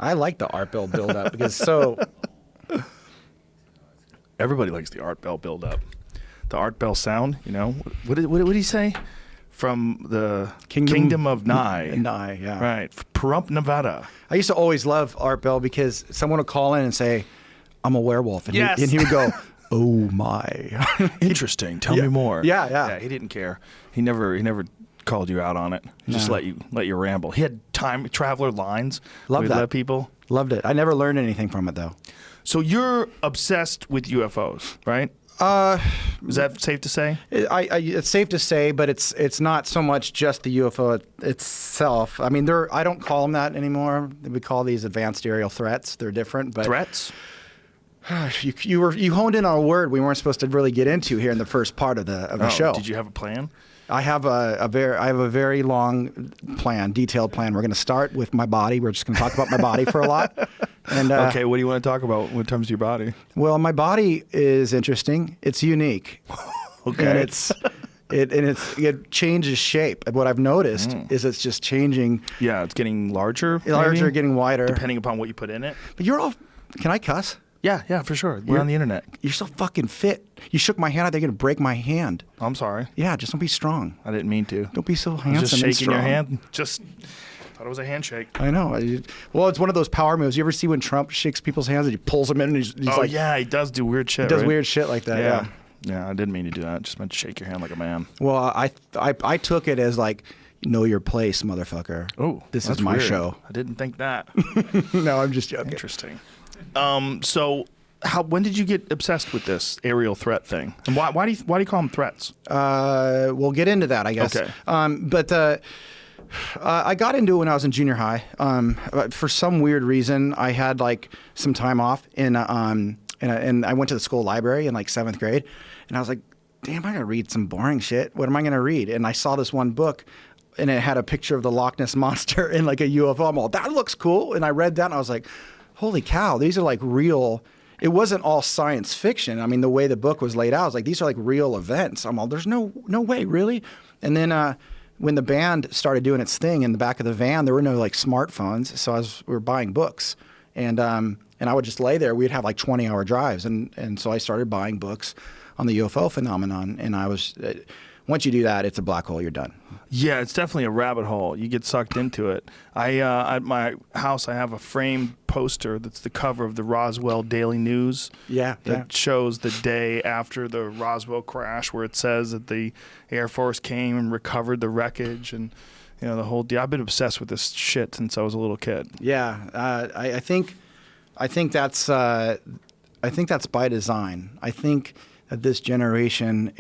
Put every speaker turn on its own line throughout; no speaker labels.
I like the Art Bell build-up because so...
Everybody likes the Art Bell build-up. The Art Bell sound, you know. What did he say? From the Kingdom of Nye.
Nye, yeah.
Right. Pahrump, Nevada.
I used to always love Art Bell because someone would call in and say, I'm a werewolf. And,
yes.
he would go, oh my.
Interesting. Tell me more.
Yeah.
Yeah, he didn't care. He never called you out on it. He just let you ramble. He had time traveler lines.
Love that.
Let people.
Loved it. I never learned anything from it though.
So you're obsessed with UFOs, right? Is that safe to say?
It's safe to say, but it's not so much just the UFO itself. I mean, I don't call them that anymore. We call these advanced aerial threats. They're different, but
Threats?
You honed in on a word we weren't supposed to really get into here in the first part of the show.
Did you have a plan?
I have a very long plan, detailed plan. We're going to start with my body. We're just going to talk about my body for a lot. And
okay, what do you want to talk about when it comes to your body?
Well, my body is interesting. It's unique.
Okay.
And it changes shape. What I've noticed is it's just changing.
Yeah, it's getting larger.
Larger, getting wider.
Depending upon what you put in it.
But you're all. Can I cuss?
Yeah, for sure. We're on the internet.
You're so fucking fit. You shook my hand. I think you're gonna break my hand.
I'm sorry.
Yeah, just don't be strong.
I didn't mean to.
Don't be so handsome.
I was just shaking
and
your
strong.
hand. Just thought it was a handshake.
I know. Well, it's one of those power moves. You ever see when Trump shakes people's hands and he pulls them in and he's like,
yeah, he does do weird shit.
He does
right?
weird shit like that. Yeah.
Yeah, I didn't mean to do that. I just meant to shake your hand like a man.
Well, I took it as like, know your place, motherfucker.
Oh,
this is my show.
I didn't think that.
No, I'm just joking.
Interesting. So, when did you get obsessed with this aerial threat thing? And why do you call them threats?
We'll get into that, I guess.
Okay.
But I got into it when I was in junior high. For some weird reason, I had like some time off, and I went to the school library in like 7th grade, and I was like, damn, I'm gonna read some boring shit. What am I gonna read? And I saw this one book, and it had a picture of the Loch Ness Monster and like a UFO. I'm all, that looks cool. And I read that, and I was like, holy cow, these are like real. It wasn't all science fiction. I mean, the way the book was laid out, I was like, these are like real events. I'm all, there's no way, really? And then when the band started doing its thing in the back of the van, there were no like smartphones, so we were buying books. And I would just lay there. We'd have like 20-hour drives. And so I started buying books on the UFO phenomenon. And I was, once you do that, it's a black hole, you're done.
Yeah, it's definitely a rabbit hole. You get sucked into it. At my house, I have a framed poster that's the cover of the Roswell Daily News.
Yeah.
That shows the day after the Roswell crash, where it says that the Air Force came and recovered the wreckage, and the whole deal. I've been obsessed with this shit since I was a little kid.
Yeah, I think that's by design. I think that this generation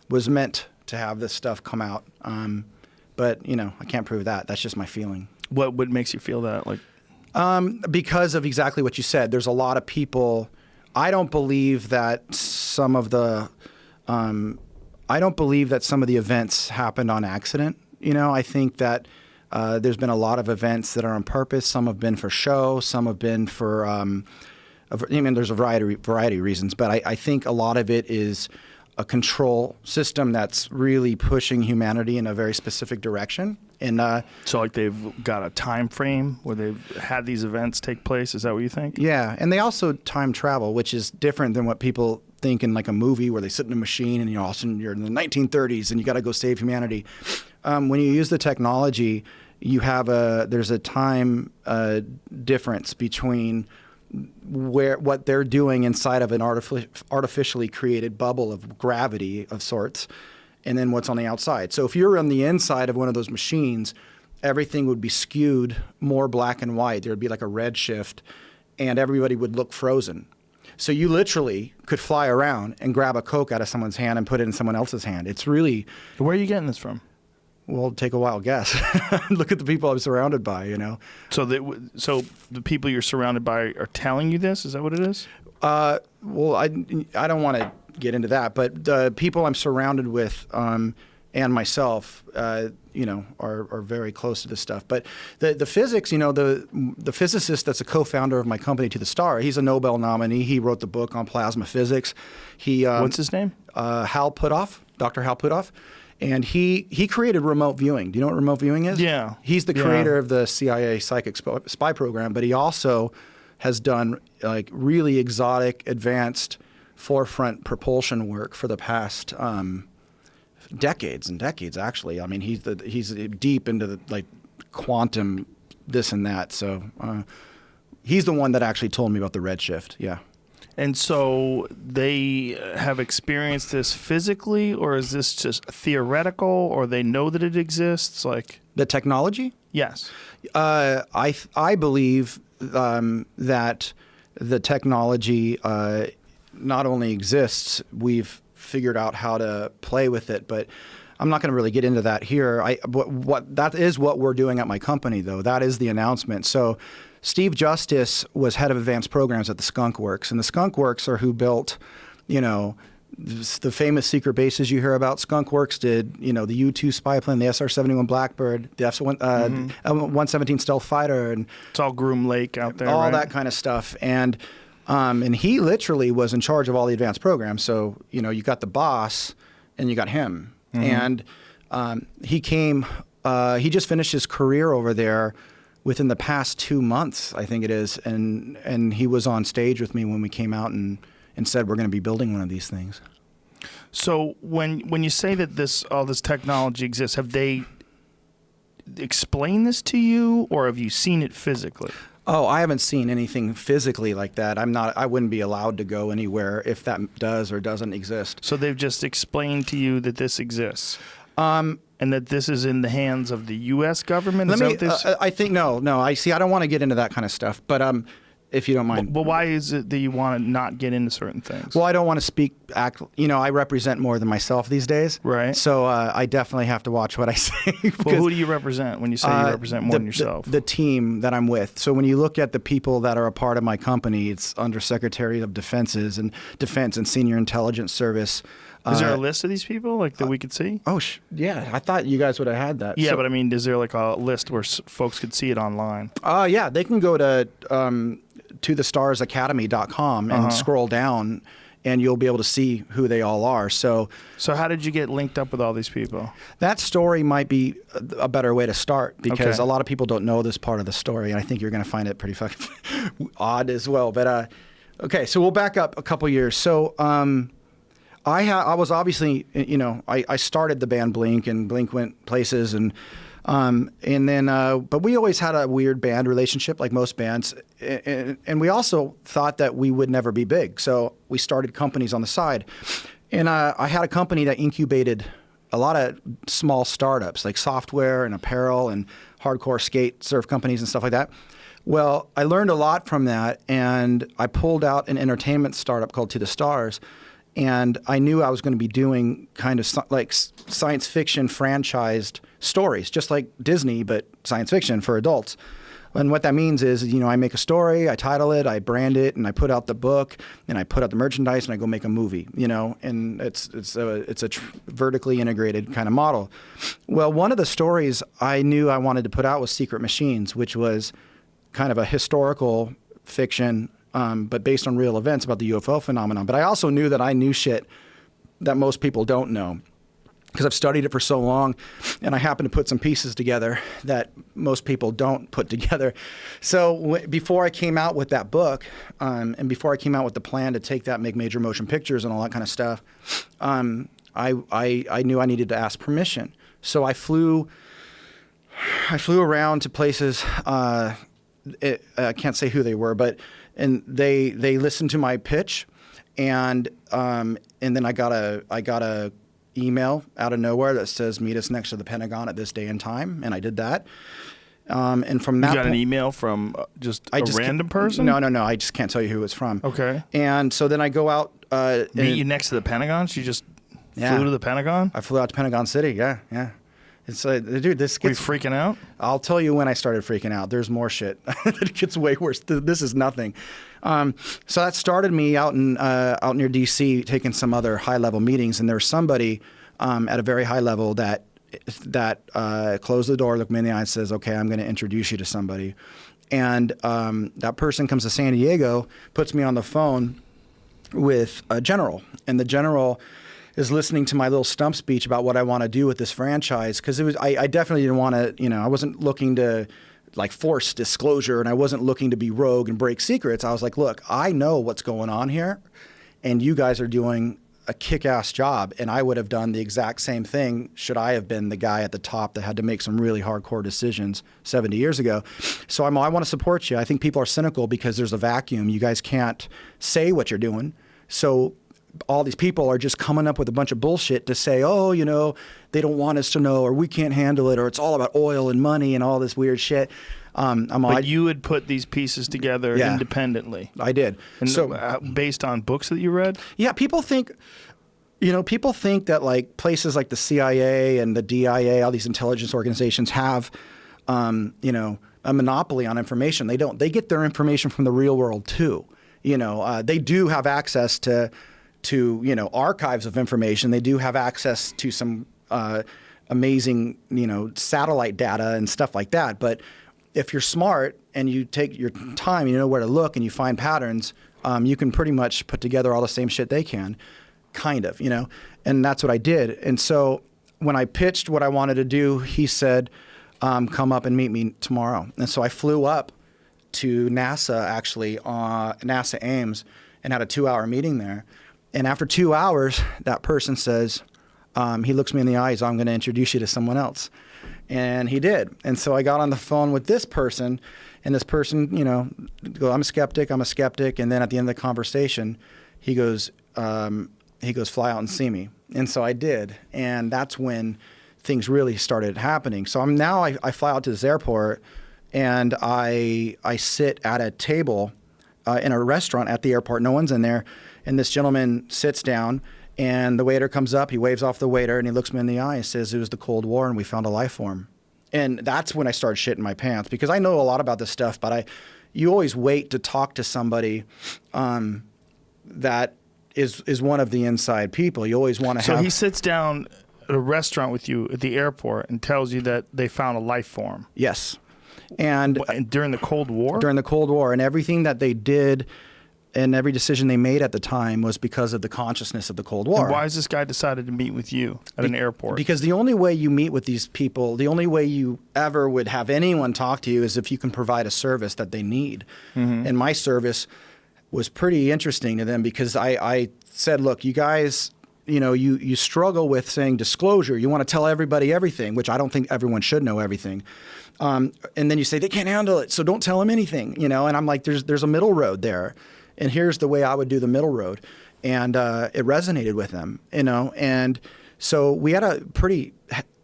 was meant to have this stuff come out. But I can't prove that. That's just my feeling.
What makes you feel that? Like,
because of exactly what you said. There's a lot of people. I don't believe that some of the events happened on accident. I think that there's been a lot of events that are on purpose. Some have been for show. Some have been for. There's a variety of reasons, but I think a lot of it is a control system that's really pushing humanity in a very specific direction. And
so like they've got a time frame where they've had these events take place. Is that what you think?
Yeah, and they also time travel, which is different than what people think in like a movie where they sit in a machine and all of a sudden you're in the 1930s and you got to go save humanity. When you use the technology, there's a time difference between what they're doing inside of an artificially created bubble of gravity of sorts, and then what's on the outside. So if you're on the inside of one of those machines, everything would be skewed more black and white. There would be like a red shift, and everybody would look frozen. So you literally could fly around and grab a Coke out of someone's hand and put it in someone else's hand. It's really...
Where are you getting this from?
Well, take a wild guess. Look at the people I'm surrounded by,
So the people you're surrounded by are telling you this? Is that what it is?
Well, I don't want to get into that, but the people I'm surrounded with and myself, are very close to this stuff. But the physics, the physicist that's a co-founder of my company, To the Star, he's a Nobel nominee. He wrote the book on plasma physics.
What's his name?
Hal Puthoff, Dr. Hal Puthoff. And he created remote viewing. Do you know what remote viewing is?
Yeah.
He's the creator of the CIA psychic spy program, but he also has done like really exotic, advanced forefront propulsion work for the past decades and decades. Actually, I mean, he's deep into the like quantum this and that. So he's the one that actually told me about the redshift. Yeah.
And so they have experienced this physically, or is this just theoretical, or they know that it exists? Like
The technology?
yes.
I believe that the technology not only exists, we've figured out how to play with it, but I'm not going to really get into that here. What that is what we're doing at my company, though. That is the announcement. So Steve Justice was head of advanced programs at the Skunk Works, and the Skunk Works are who built, the famous secret bases you hear about. Skunk Works did, the U-2 spy plane, the SR-71 Blackbird, the F-117 stealth fighter, and
It's all Groom Lake out there,
all
right?
that kind of stuff. And he literally was in charge of all the advanced programs. So, you got the boss and you got him. And he just finished his career over there within the past 2 months, I think it is. And he was on stage with me when we came out and said, we're going to be building one of these things.
So when you say that all this technology exists, have they explained this to you, or have you seen it physically?
Oh, I haven't seen anything physically like that. I wouldn't be allowed to go anywhere if that does or doesn't exist.
So they've just explained to you that this exists, and that this is in the hands of the U.S. government.
I think no. I don't want to get into that kind of stuff, but if you don't mind.
Well, why is it that you want to not get into certain things?
Well, I don't want to I represent more than myself these days.
Right.
So I definitely have to watch what I say.
Well, who do you represent when you say you represent more than yourself?
The team that I'm with. So when you look at the people that are a part of my company, it's Undersecretary of Defense and Senior Intelligence Service.
Is there a list of these people that we could see?
Oh, yeah. I thought you guys would have had that.
Yeah, but I mean, is there like a list where folks could see it online?
Yeah, they can go to thestarsacademy.com and scroll down, and you'll be able to see who they all are. So
how did you get linked up with all these people?
That story might be a better way to start, because
Okay.
a lot of people don't know this part of the story, and I think you're going to find it pretty fucking odd as well. But okay, so we'll back up a couple years. So I was obviously, I started the band Blink, and Blink went places, and then, but we always had a weird band relationship, like most bands, and we also thought that we would never be big, so we started companies on the side, and I had a company that incubated a lot of small startups, like software and apparel and hardcore skate surf companies and stuff like that. Well, I learned a lot from that, and I pulled out an entertainment startup called To the Stars. And I knew I was going to be doing kind of like science fiction franchised stories, just like Disney, but science fiction for adults. And what that means is, I make a story, I title it, I brand it, and I put out the book, and I put out the merchandise, and I go make a movie. And it's a vertically integrated kind of model. Well, one of the stories I knew I wanted to put out was Secret Machines, which was kind of a historical fiction, but based on real events about the UFO phenomenon. But I also knew that I knew shit that most people don't know, because I've studied it for so long, and I happen to put some pieces together that most people don't put together. So before I came out with that book, and before I came out with the plan to take that, make major motion pictures and all that kind of stuff, I knew I needed to ask permission. So I flew around to places. I can't say who they were, and they listened to my pitch, and then I got a email out of nowhere that says meet us next to the Pentagon at this day and time, and I did that. And from that,
you got an email from just a random person?
No, I just can't tell you who it's from.
Okay.
And so then I go out.
Meet you next to the Pentagon? So you just flew to the Pentagon?
I flew out to Pentagon City. Yeah. It's dude, this
Were you
gets.
freaking out?
I'll tell you when I started freaking out. There's more shit. It gets way worse. This is nothing. So that started me out near DC, taking some other high level meetings, and there was somebody at a very high level that closed the door, looked me in the eye, and says, "Okay, I'm going to introduce you to somebody." And that person comes to San Diego, puts me on the phone with a general, and the general is listening to my little stump speech about what I want to do with this franchise, because I definitely didn't want to, I wasn't looking to like force disclosure, and I wasn't looking to be rogue and break secrets. I was like, look, I know what's going on here, and you guys are doing a kick-ass job, and I would have done the exact same thing should I have been the guy at the top that had to make some really hardcore decisions 70 years ago. So I want to support you. I think people are cynical because there's a vacuum. You guys can't say what you're doing. So all these people are just coming up with a bunch of bullshit to say, oh, they don't want us to know, or we can't handle it, or it's all about oil and money and all this weird shit.
But you had put these pieces together independently.
I did.
And so based on books that you read?
Yeah, people think that like places like the CIA and the DIA, all these intelligence organizations have, a monopoly on information. They don't. They get their information from the real world too. They do have access to archives of information. They do have access to some amazing, satellite data and stuff like that. But if you're smart and you take your time, you know where to look, and you find patterns, you can pretty much put together all the same shit they can, kind of, and that's what I did. And so when I pitched what I wanted to do, he said, come up and meet me tomorrow. And so I flew up to NASA, actually, NASA Ames, and had a 2-hour meeting there. And after 2 hours, that person says, he looks me in the eyes, I'm going to introduce you to someone else. And he did. And so I got on the phone with this person, and this person, go, I'm a skeptic. And then at the end of the conversation, he goes, fly out and see me. And so I did. And that's when things really started happening. So I fly out to this airport, and I sit at a table in a restaurant at the airport. No one's in there. And this gentleman sits down, and the waiter comes up. He waves off the waiter, and he looks me in the eye and says, it was the Cold War, and we found a life form. And that's when I started shitting my pants, because I know a lot about this stuff, but you always wait to talk to somebody that is one of the inside people. You always want to have...
So he sits down at a restaurant with you at the airport and tells you that they found a life form.
Yes. And
during the Cold War?
During the Cold War. And everything that they did and every decision they made at the time was because of the consciousness of the Cold War.
And why has this guy decided to meet with you at an airport?
Because the only way you meet with these people, the only way you ever would have anyone talk to you is if you can provide a service that they need. Mm-hmm. And my service was pretty interesting to them, because I said, look, you guys, you struggle with saying disclosure. You want to tell everybody everything, which I don't think everyone should know everything. And then you say they can't handle it, so don't tell them anything, And I'm like, there's a middle road there. And here's the way I would do the middle road. And it resonated with them, And so we had a pretty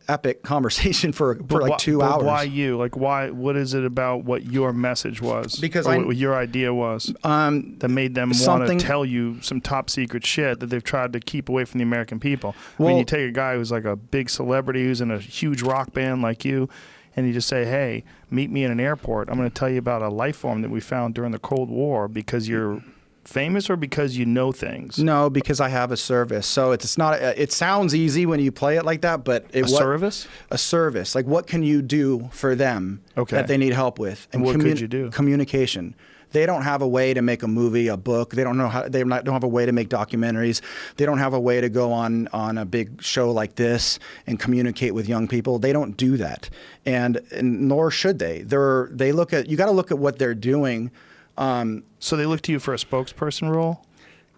epic conversation for like 2 hours.
Why you? Like, why? What is it about what your message was?
Because
what your idea was that made them want to tell you some top secret shit that they've tried to keep away from the American people. Well, I mean, you take a guy who's like a big celebrity who's in a huge rock band like you, and you just say, hey, meet me in an airport. I'm going to tell you about a life form that we found during the Cold War, because you're famous or because you know things?
No, because I have a service. So it's not, it sounds easy when you play it like that, but
service?
A service. Like, what can you do for them that they need help with?
And what could you do?
Communication. They don't have a way to make a movie, a book. They don't know how. Don't have a way to make documentaries. They don't have a way to go on a big show like this and communicate with young people. They don't do that, and nor should they. They look at, you got to look at what they're doing.
So they look to you for a spokesperson role?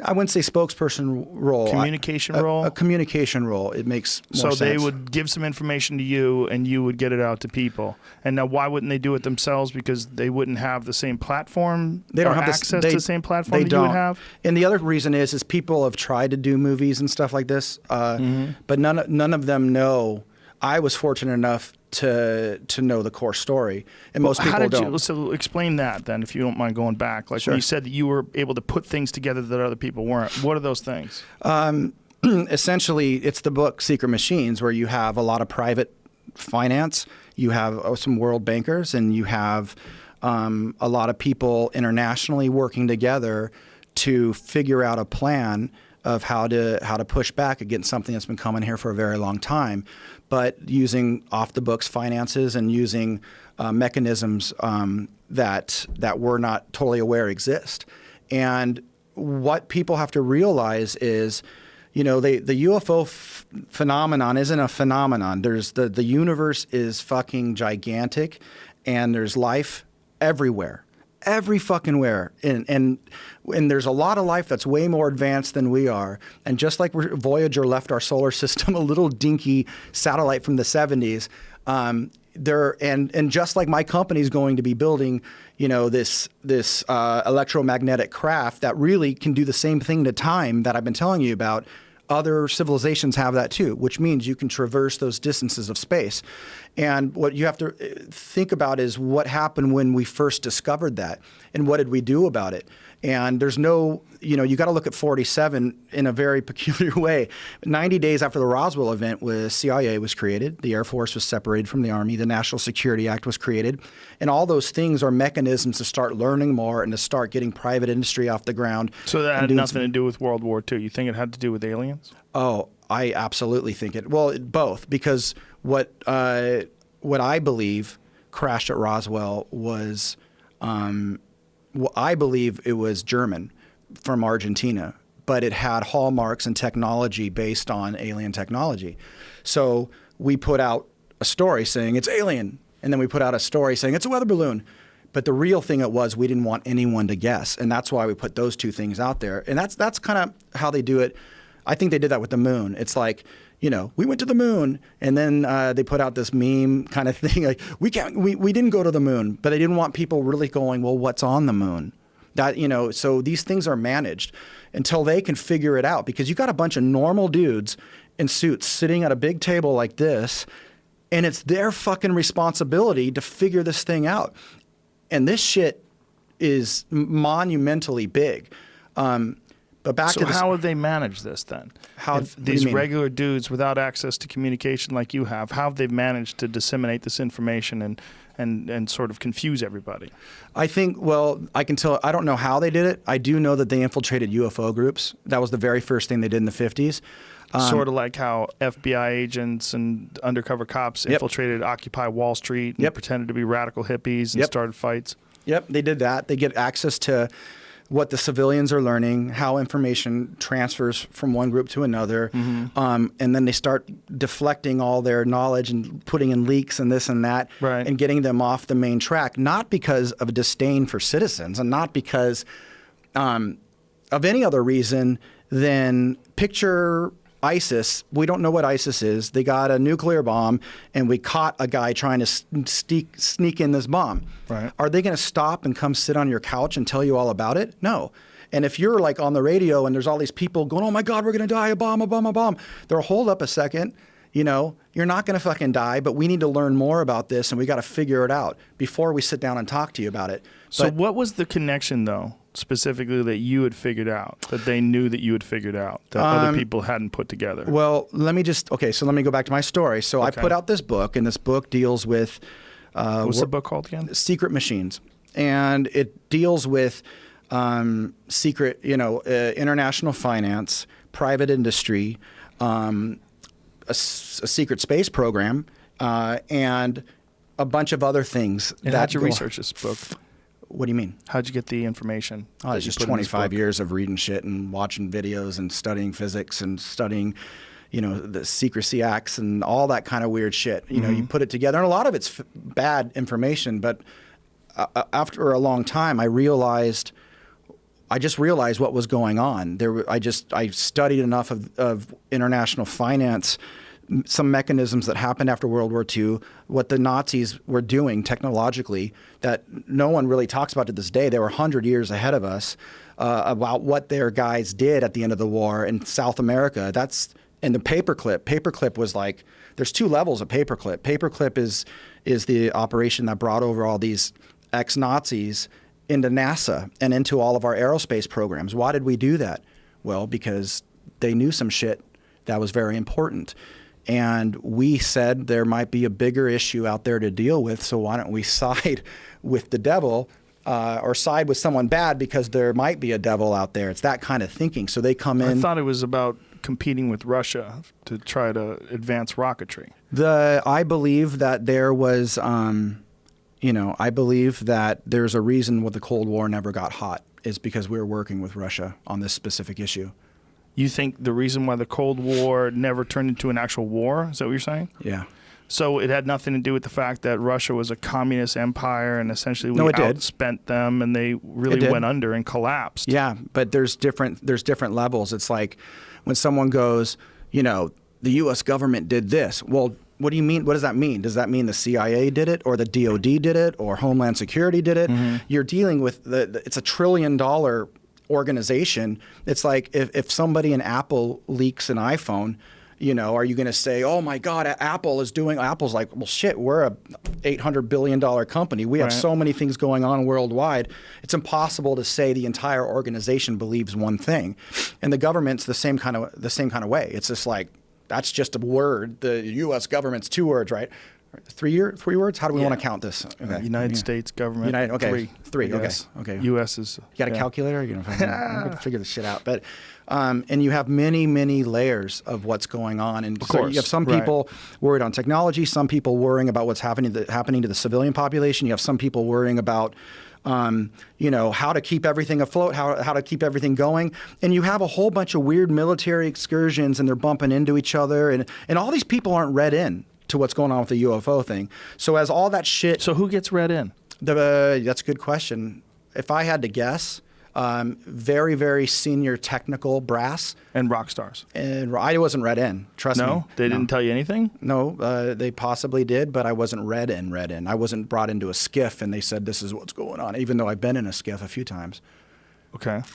I wouldn't say spokesperson role.
Communication role?
A communication role. It makes more sense.
So they would give some information to you, and you would get it out to people. And now, why wouldn't they do it themselves? Because they wouldn't have the same platform.
They don't have
access to the same platform that you would have.
And the other reason is people have tried to do movies and stuff like this, but none of them know. I was fortunate enough to know the core story, and most people don't.
So explain that then, if you don't mind going back. Like, when you said that you were able to put things together that other people weren't. What are those things?
Essentially, it's the book Secret Machines, where you have a lot of private finance, you have some world bankers, and you have a lot of people internationally working together to figure out a plan of how to push back against something that's been coming here for a very long time, but using off-the-books finances and using mechanisms that we're not totally aware exist. And what people have to realize is, the UFO phenomenon isn't a phenomenon. There's the universe is fucking gigantic, and there's life everywhere. Every fucking where, and there's a lot of life that's way more advanced than we are. And just like Voyager left our solar system, a little dinky satellite from the 70s, and just like my company's going to be building, this electromagnetic craft that really can do the same thing to time that I've been telling you about. Other civilizations have that too, which means you can traverse those distances of space. And what you have to think about is what happened when we first discovered that, and what did we do about it? And there's no, you got to look at 47 in a very peculiar way. 90 days after the Roswell event, CIA was created, the Air Force was separated from the Army, the National Security Act was created, and all those things are mechanisms to start learning more and to start getting private industry off the ground.
So that had nothing to do with World War II. You think it had to do with aliens?
Oh, I absolutely think it. Well, both, because what I believe crashed at Roswell was, I believe it was German from Argentina, but it had hallmarks and technology based on alien technology. So we put out a story saying it's alien, and then we put out a story saying it's a weather balloon. But the real thing it was, we didn't want anyone to guess, and that's why we put those two things out there. And that's kind of how they do it. I think they did that with the moon. It's like, we went to the moon, and then they put out this meme kind of thing, like we didn't go to the moon, but they didn't want people really going, well, what's on the moon? That so these things are managed until they can figure it out, because you got a bunch of normal dudes in suits sitting at a big table like this, and it's their fucking responsibility to figure this thing out. And this shit is monumentally big. But back to
how would they manage this then? These regular dudes without access to communication like you have, how have they managed to disseminate this information and sort of confuse everybody?
I think, I can tell, I don't know how they did it. I do know that they infiltrated UFO groups. That was the very first thing they did in the 50s.
Sort of like how FBI agents and undercover cops infiltrated Occupy Wall Street and pretended to be radical hippies and started fights. Yep,
they did that. They get access to what the civilians are learning, how information transfers from one group to another, and then they start deflecting all their knowledge and putting in leaks and this and that, and getting them off the main track, not because of a disdain for citizens and not because of any other reason than picture ISIS. We don't know what ISIS is. They got a nuclear bomb, and we caught a guy trying to sneak in this bomb.
Right.
Are they going to stop and come sit on your couch and tell you all about it? No. And if you're like on the radio and there's all these people going, oh my God, we're going to die, a bomb, a bomb, a bomb. They'll hold up a second. You're not going to fucking die, but we need to learn more about this, and we got to figure it out before we sit down and talk to you about it.
So what was the connection, though, specifically that you had figured out, that they knew that you had figured out, that other people hadn't put together?
Well, let me go back to my story. So I put out this book, and this book deals with...
what's the book called again?
Secret Machines. And it deals with secret, international finance, private industry, a secret space program, and a bunch of other things.
And how'd you research this book?
What do you mean?
How'd you get the information?
Oh, it's just 25 years of reading shit and watching videos and studying physics and studying, the secrecy acts and all that kind of weird shit. You put it together, and a lot of it's bad information. But after a long time, I just realized what was going on. I studied enough of international finance, some mechanisms that happened after World War II, what the Nazis were doing technologically that no one really talks about to this day. They were 100 years ahead of us about what their guys did at the end of the war in South America. And the paperclip. Paperclip was like, there's two levels of paperclip. Paperclip is the operation that brought over all these ex-Nazis into NASA and into all of our aerospace programs. Why did we do that? Well, because they knew some shit that was very important. And we said there might be a bigger issue out there to deal with, so why don't we side with the devil or side with someone bad because there might be a devil out there. It's that kind of thinking. So they come in.
I thought it was about competing with Russia to try to advance rocketry.
I believe that there was, I believe that there's a reason why the Cold War never got hot is because we were working with Russia on this specific issue.
You think the reason why the Cold War never turned into an actual war, is that what you're saying?
Yeah.
So it had nothing to do with the fact that Russia was a communist empire and essentially we outspent them and they really went under and collapsed.
Yeah, but there's different levels. It's like when someone goes, you know, the U.S. government did this. Well, what do you mean? What does that mean? Does that mean the CIA did it, or the DOD did it, or Homeland Security did it? Mm-hmm. You're dealing with it's $1 trillion organization. It's like if somebody in Apple leaks an iPhone, you know, are you going to say, oh my God, Apple's like, well, shit, we're a $800 billion company. We have so many things going on worldwide. It's impossible to say the entire organization believes one thing. And the government's the same kind of way. It's just like, that's just a word. The U.S. government's 2 words, right? 3 words? How do we want to count this?
Okay. United States government.
Three. Okay.
U.S. is.
You got a calculator? I'm going to figure this shit out. But and you have many, many layers of what's going on. And
of course.
You have some people worried on technology, some people worrying about what's happening to the civilian population. You have some people worrying about you know, how to keep everything afloat, how to keep everything going. And you have a whole bunch of weird military excursions and they're bumping into each other. And all these people aren't read in to what's going on with the UFO thing. So as all that shit...
So who gets read in?
That's a good question. If I had to guess, very, very senior technical brass.
And rock stars.
And I wasn't read in, trust me.
No? They didn't tell you anything?
No, they possibly did, but I wasn't read in. I wasn't brought into a skiff and they said this is what's going on, even though I've been in a skiff a few times.
Okay.
Do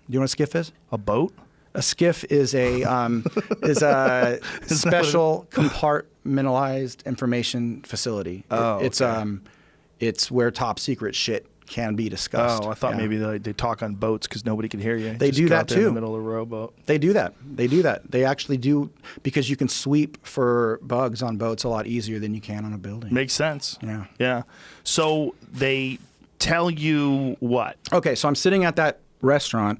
you know what a skiff is?
A boat?
A skiff is a special compartmentalized information facility. It's where top secret shit can be discussed.
Oh, I thought maybe they talk on boats because nobody can hear you.
They do that too.
In the middle of a rowboat.
They do that. They actually do, because you can sweep for bugs on boats a lot easier than you can on a building.
Makes sense.
Yeah.
Yeah. So they tell you what?
Okay, so I'm sitting at that restaurant.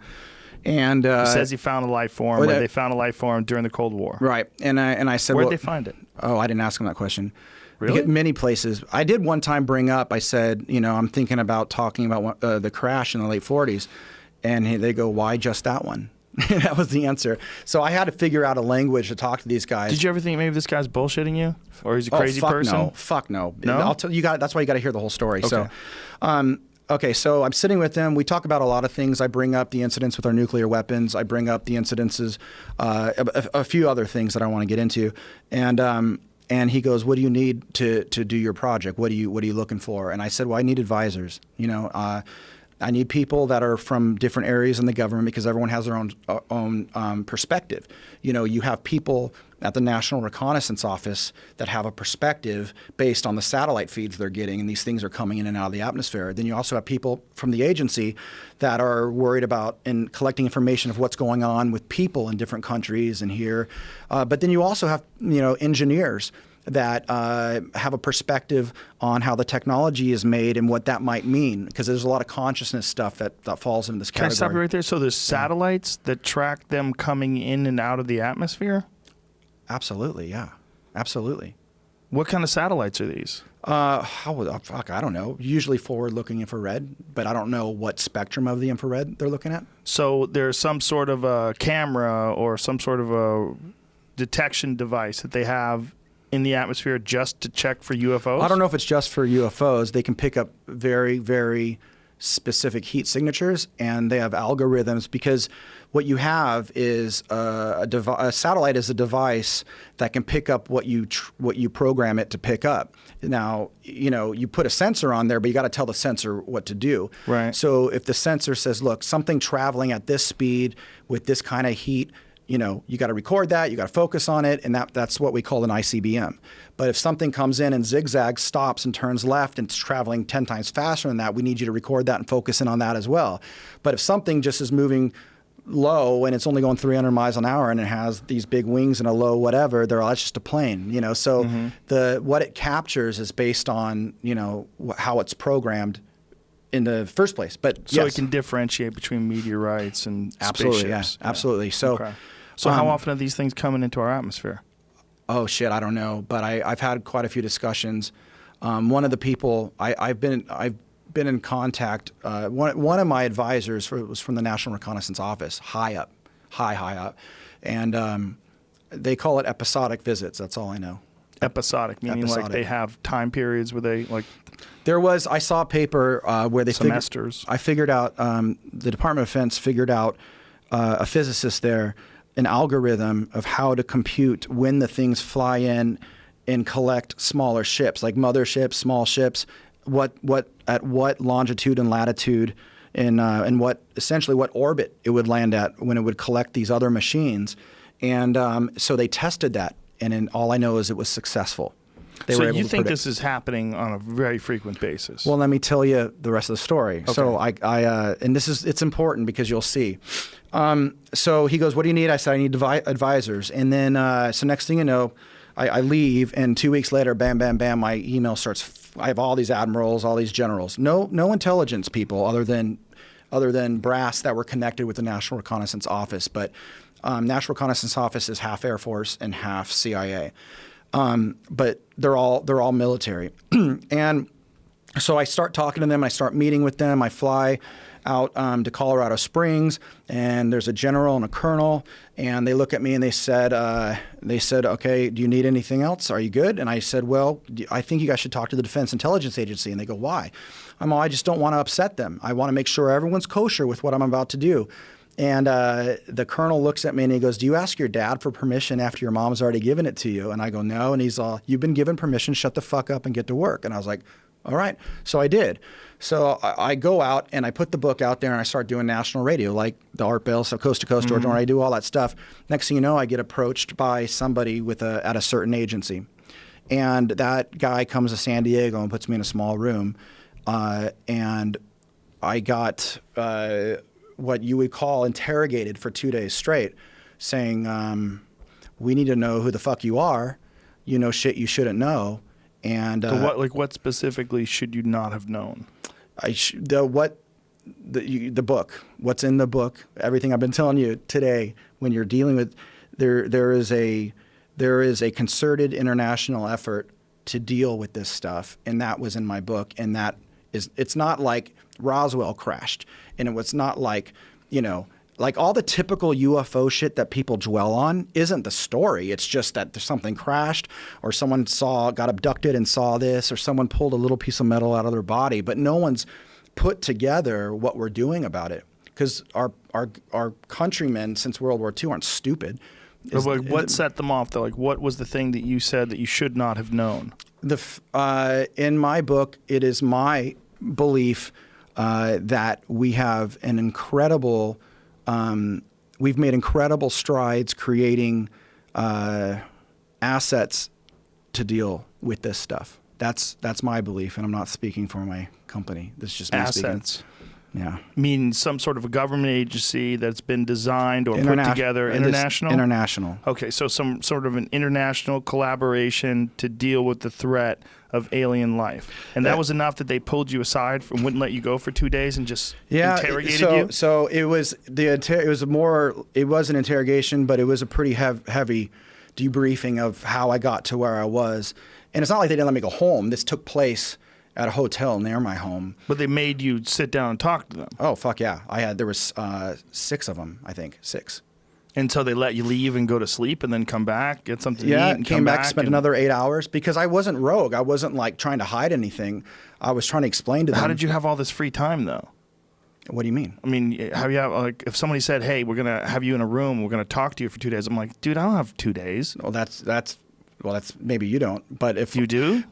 And
he says he found a life form, or they found a life form during the Cold War.
Right. And I said,
where'd they find it?
Oh, I didn't ask him that question.
Really?
Many places. I did one time bring up, I said, you know, I'm thinking about talking about the crash in the late 40s. And they go, why just that one? That was the answer. So I had to figure out a language to talk to these guys.
Did you ever think maybe this guy's bullshitting you? Or he's a crazy person?
No. Fuck no.
No?
I'll tell you, that's why you got to hear the whole story.
Okay.
So, okay, so I'm sitting with them. We talk about a lot of things. I bring up the incidents with our nuclear weapons. I bring up the incidences, a few other things that I want to get into. And he goes, "What do you need to do your project? What are you looking for?" And I said, "Well, I need advisors. You know, I need people that are from different areas in the government because everyone has their own perspective. You know, you have people at the National Reconnaissance Office that have a perspective based on the satellite feeds they're getting, and these things are coming in and out of the atmosphere. Then you also have people from the agency that are worried about and collecting information of what's going on with people in different countries and here. But then you also have, you know, engineers that have a perspective on how the technology is made and what that might mean, because there's a lot of consciousness stuff that falls into this category.
Can I stop you right there? So there's satellites that track them coming in and out of the atmosphere?
Absolutely, yeah. Absolutely.
What kind of satellites are these?
I don't know. Usually forward-looking infrared, but I don't know what spectrum of the infrared they're looking at.
So there's some sort of a camera or some sort of a detection device that they have in the atmosphere just to check for UFOs?
I don't know if it's just for UFOs. They can pick up very, very specific heat signatures, and they have algorithms, because what you have is a satellite is a device that can pick up what you program it to pick up. Now, you know, you put a sensor on there, but you got to tell the sensor what to do.
Right.
So if the sensor says, look, something traveling at this speed with this kind of heat, you know, you got to record that, you got to focus on it, and that's what we call an ICBM. But if something comes in and zigzags, stops and turns left, and it's traveling 10 times faster than that, we need you to record that and focus in on that as well. But if something just is moving low and it's only going 300 miles an hour and it has these big wings and a low whatever, that's just a plane, you know. So what it captures is based on, you know, how it's programmed in the first place. But
so it can differentiate between meteorites and spaceships.
Yeah, absolutely. So.
Okay. So how often are these things coming into our atmosphere?
Oh shit, I don't know, but I've had quite a few discussions. One of the people I've been in contact. One of my advisors was from the National Reconnaissance Office, high up high up. And they call it episodic visits. That's all I know.
Episodic, meaning like they have time periods where they like.
I saw a paper where they
semesters.
I figured out, the Department of Defense figured out, a physicist there, an algorithm of how to compute when the things fly in and collect smaller ships, like motherships, small ships, at what longitude and latitude, and what essentially what orbit it would land at when it would collect these other machines. And so they tested that, and all I know is it was successful.
So you think this is happening on a very frequent basis?
Well, let me tell you the rest of the story.
Okay.
So and it's important because you'll see. So he goes, "What do you need?" I said, "I need advisors." And then, so next thing you know, I leave, and 2 weeks later, bam, bam, bam, my email starts. I have all these admirals, all these generals. No intelligence people other than brass that were connected with the National Reconnaissance Office. But National Reconnaissance Office is half Air Force and half CIA. But they're all military. And so I start talking to them. I start meeting with them. I fly out to Colorado Springs, and there's a general and a colonel, and they look at me and they said, "Okay, do you need anything else? Are you good?" And I said, "Well, I think you guys should talk to the Defense Intelligence Agency." And they go, "Why?" I just don't want to upset them. I want to make sure everyone's kosher with what I'm about to do. And the colonel looks at me and he goes, "Do you ask your dad for permission after your mom's already given it to you?" And I go, "No." And he's all, "You've been given permission. Shut the fuck up and get to work." And I was like, "All right." So I did. So I go out and I put the book out there and I start doing national radio, like the Art Bell, so Coast to Coast, Georgia, I do all that stuff. Next thing you know, I get approached by somebody at a certain agency. And that guy comes to San Diego and puts me in a small room. And I got what you would call interrogated for 2 days straight, saying, "We need to know who the fuck you are. You know shit you shouldn't know." And
so what specifically should you not have known?
The book, what's in the book, everything I've been telling you today. When you're dealing with, there is a concerted international effort to deal with this stuff, and that was in my book. And it's not like Roswell crashed, and it was not like, like all the typical UFO shit that people dwell on isn't the story. It's just that there's something crashed, or someone got abducted and saw this, or someone pulled a little piece of metal out of their body, but no one's put together what we're doing about it. Because our countrymen since World War II aren't stupid.
What set them off though? Like, what was the thing that you said that you should not have known?
In my book, it is my belief that we have an incredible. We've made incredible strides creating assets to deal with this stuff. That's my belief, and I'm not speaking for my company. This is just me
assets.
Speaking. Yeah.
Mean some sort of a government agency that's been designed or put together. International?
International.
Okay, so some sort of an international collaboration to deal with the threat of alien life. And that was enough that they pulled you aside and wouldn't let you go for 2 days and just interrogated you?
So it was it was an interrogation, but it was a pretty heavy debriefing of how I got to where I was. And it's not like they didn't let me go home. This took place at a hotel near my home.
But they made you sit down and talk to them.
Oh, fuck yeah. There was 6 of them, I think, 6.
And so they let you leave and go to sleep and then come back, get something to eat and
came back, spent another 8 hours because I wasn't rogue. I wasn't like trying to hide anything. I was trying to explain to them.
How did you have all this free time though?
What do you mean?
I mean, if somebody said, "Hey, we're going to have you in a room, we're going to talk to you for 2 days." I'm like, "Dude, I don't have 2 days."
Well, that's maybe you don't, but if
you do,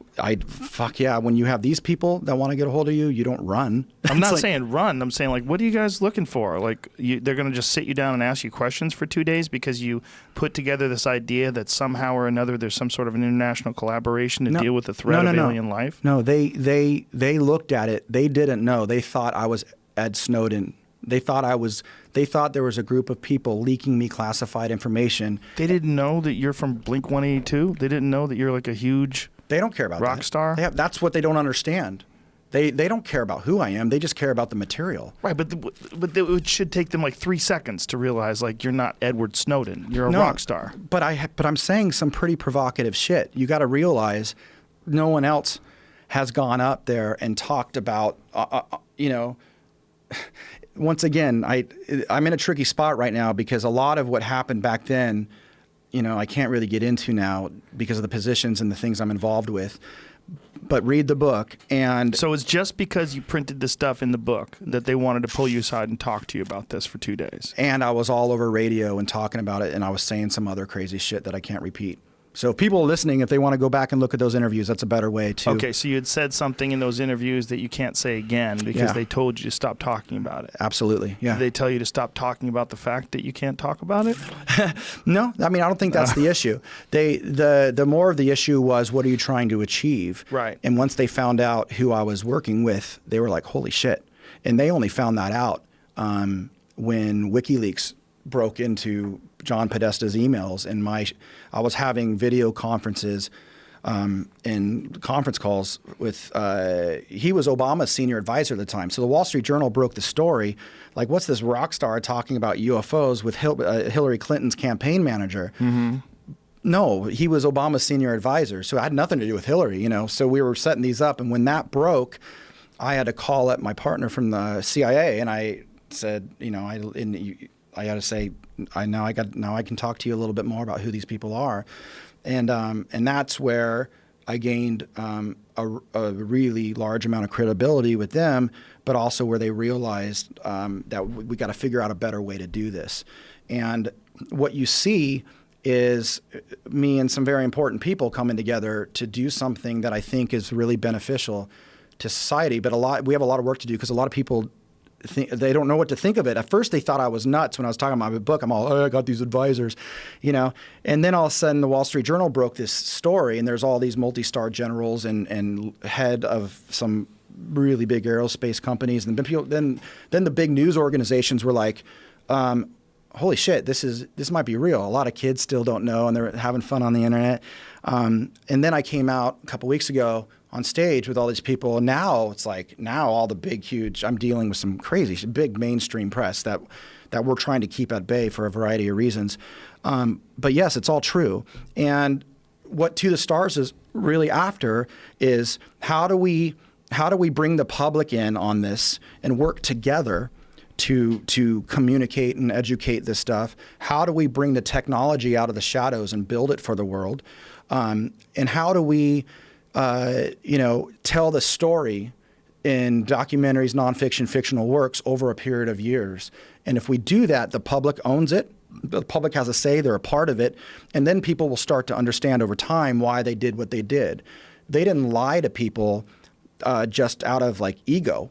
fuck yeah. When you have these people that want to get a hold of you, you don't run.
I'm not saying run. I'm saying, like, what are you guys looking for? Like, they're going to just sit you down and ask you questions for 2 days because you put together this idea that somehow or another there's some sort of an international collaboration to deal with the threat of alien life?
No, they looked at it. They didn't know. They thought I was Ed Snowden. They thought there was a group of people leaking me classified information.
They didn't know that you're from Blink-182? They didn't know that you're like a huge
They don't care about
rock star?
That's what they don't understand. They don't care about who I am. They just care about the material.
Right, but it should take them like 3 seconds to realize like you're not Edward Snowden. You're a rock star.
But I'm saying some pretty provocative shit. You got to realize no one else has gone up there and talked about once again, I'm in a tricky spot right now because a lot of what happened back then, I can't really get into now because of the positions and the things I'm involved with. But read the book. And
so it's just because you printed the stuff in the book that they wanted to pull you aside and talk to you about this for 2 days.
And I was all over radio and talking about it, and I was saying some other crazy shit that I can't repeat. So people listening, if they want to go back and look at those interviews, that's a better way to...
Okay, so you had said something in those interviews that you can't say again because they told you to stop talking about it.
Absolutely, yeah.
Did they tell you to stop talking about the fact that you can't talk about it?
No, I mean, I don't think that's the issue. The more of the issue was, what are you trying to achieve?
Right.
And once they found out who I was working with, they were like, holy shit. And they only found that out when WikiLeaks broke into John Podesta's emails, and I was having video conferences and conference calls with he was Obama's senior advisor at the time. So the Wall Street Journal broke the story, like, what's this rock star talking about UFOs with Hillary Clinton's campaign manager? Mm-hmm. No, he was Obama's senior advisor, so it had nothing to do with Hillary, So we were setting these up, and when that broke, I had to call up my partner from the CIA, and I said, I got to say, now I can talk to you a little bit more about who these people are, and that's where I gained a really large amount of credibility with them, but also where they realized that we got to figure out a better way to do this. And what you see is me and some very important people coming together to do something that I think is really beneficial to society. But we have a lot of work to do because a lot of people they don't know what to think of it. At first, they thought I was nuts when I was talking about my book. I'm all, I got these advisors, And then all of a sudden, the Wall Street Journal broke this story, and there's all these multi-star generals and head of some really big aerospace companies, and then the big news organizations were like, holy shit, this might be real. A lot of kids still don't know, and they're having fun on the internet. And then I came out a couple weeks ago on stage with all these people, and now it's like, all the big, huge, I'm dealing with some crazy, big mainstream press that we're trying to keep at bay for a variety of reasons. But yes, it's all true. And what To the Stars is really after is how do we bring the public in on this and work together to communicate and educate this stuff? How do we bring the technology out of the shadows and build it for the world? And how do we tell the story in documentaries, nonfiction, fictional works over a period of years? And if we do that, the public owns it. The public has a say, they're a part of it. And then people will start to understand over time why they did what they did. They didn't lie to people just out of like ego.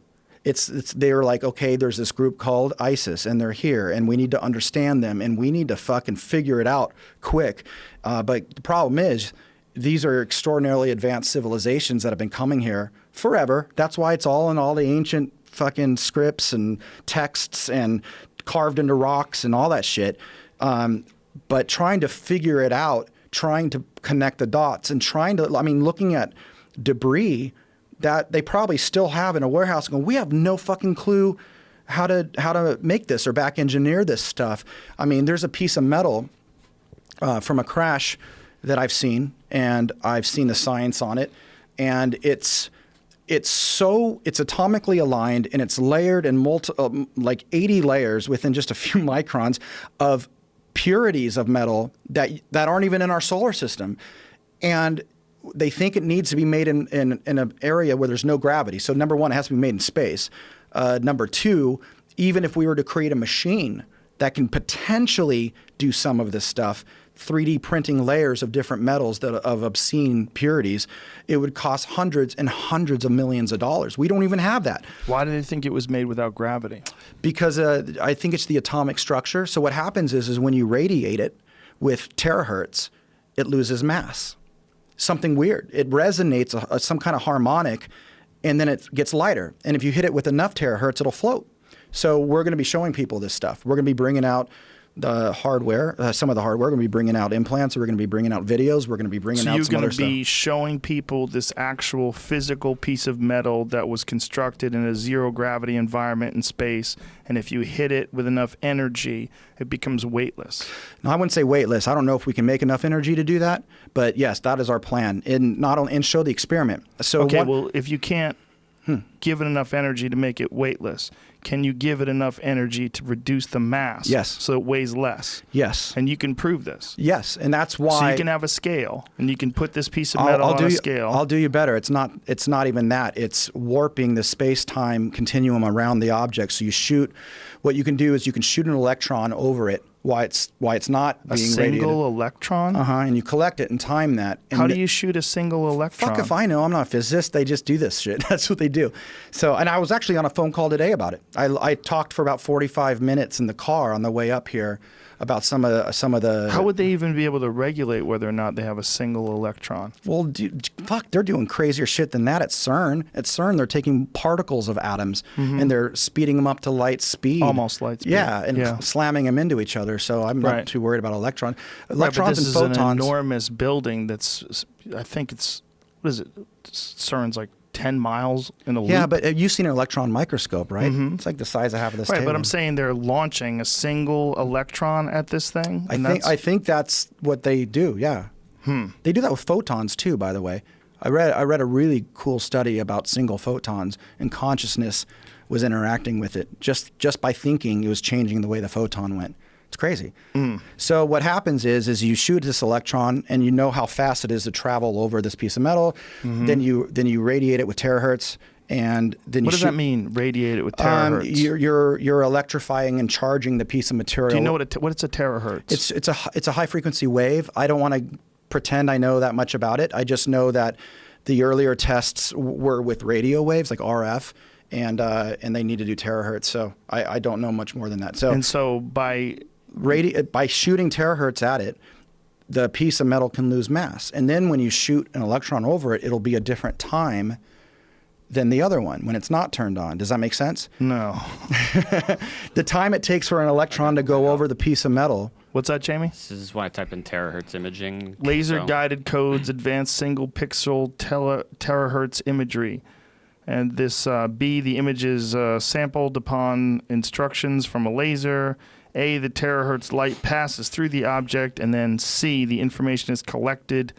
They were like, okay, there's this group called ISIS, and they're here, and we need to understand them, and we need to fucking figure it out quick. But the problem is, these are extraordinarily advanced civilizations that have been coming here forever. That's why it's all in all the ancient fucking scripts and texts and carved into rocks and all that shit. But trying to figure it out, trying to connect the dots, and looking at debris that they probably still have in a warehouse, going, we have no fucking clue how to make this or back engineer this stuff. I mean, there's a piece of metal from a crash that I've seen, and I've seen the science on it, and it's atomically aligned, and it's layered in like 80 layers within just a few microns of purities of metal that aren't even in our solar system. And they think it needs to be made in an area where there's no gravity. So number one, it has to be made in space. Number two, even if we were to create a machine that can potentially do some of this stuff, 3D printing layers of different metals of obscene purities, it would cost hundreds and hundreds of millions of dollars. We don't even have that.
Why do they think it was made without gravity?
Because I think it's the atomic structure. So what happens is when you radiate it with terahertz, it loses mass. Something weird. It resonates some kind of harmonic, and then it gets lighter. And if you hit it with enough terahertz, it'll float. So we're going to be showing people this stuff. We're going to be bringing out the hardware, some of the hardware. We're going to be bringing out implants. We're going to be bringing out videos. We're going to be bringing out some other stuff. So you're going to be
showing people this actual physical piece of metal that was constructed in a zero gravity environment in space, and if you hit it with enough energy, it becomes weightless.
No, I wouldn't say weightless. I don't know if we can make enough energy to do that, but yes, that is our plan. And show the experiment. So
okay, well, if you can't give it enough energy to make it weightless? Can you give it enough energy to reduce the mass
Yes.
so it weighs less?
Yes.
And you can prove this.
Yes, and that's why.
So you can have a scale, and you can put this piece of metal on a scale.
I'll do you better. It's not even that. It's warping the space-time continuum around the object. So you shoot. What you can do is you can shoot an electron over it. Why it's not
a
being
single
radiated.
electron?
And you collect it and time that. And
how do you shoot a single electron?
Fuck if I know. I'm not a physicist. They just do this shit. That's what they do. So, and I was actually on a phone call today about it. I talked for about 45 minutes in the car on the way up here about some of the.
How would they even be able to regulate whether or not they have a single electron?
Well, fuck, they're doing crazier shit than that at CERN. At CERN, they're taking particles of atoms and they're speeding them up to light speed.
Almost light speed.
Yeah, and slamming them into each other. So I'm not too worried about electrons
But this
and
is
photons.
an enormous building that's, I think it's, what is it? CERN's like 10 miles in a loop.
Yeah, but you've seen an electron microscope, right? It's like the size of half of this table.
But I'm saying they're launching a single electron at this thing.
I think that's what they do. Yeah. They do that with photons too, by the way. I read a really cool study about single photons, and consciousness was interacting with it. Just by thinking, it was changing the way the photon went. It's crazy. So what happens is you shoot this electron, and you know how fast it is to travel over this piece of metal. Then you radiate it with terahertz, and then
what does that mean? Radiate it with terahertz.
You're electrifying and charging the piece of material.
Do you know what it's a terahertz?
It's a high frequency wave. I don't want to pretend I know that much about it. I just know that the earlier tests were with radio waves like RF. And they need to do terahertz, so I don't know much more than that. So by shooting terahertz at it, the piece of metal can lose mass. And then when you shoot an electron over it, it'll be a different time than the other one when it's not turned on. Does that make sense?
No.
The time it takes for an electron to go over the piece of metal.
What's that, Jamie?
This is when I type in terahertz imaging.
Laser-guided codes, advanced single-pixel terahertz imagery. And this B, the image is sampled upon instructions from a laser. A, the terahertz light passes through the object. And then C, the information is collected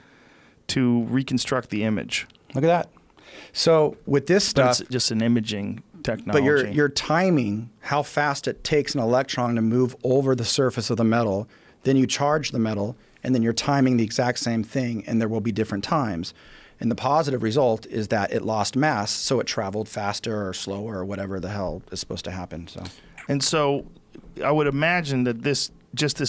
to reconstruct the image.
Look at that. So with this stuff,
it's just an imaging technology.
But you're timing how fast it takes an electron to move over the surface of the metal. Then you charge the metal, and then you're timing the exact same thing, and there will be different times. And the positive result is that it lost mass, so it traveled faster or slower or whatever the hell is supposed to happen.
And so I would imagine that this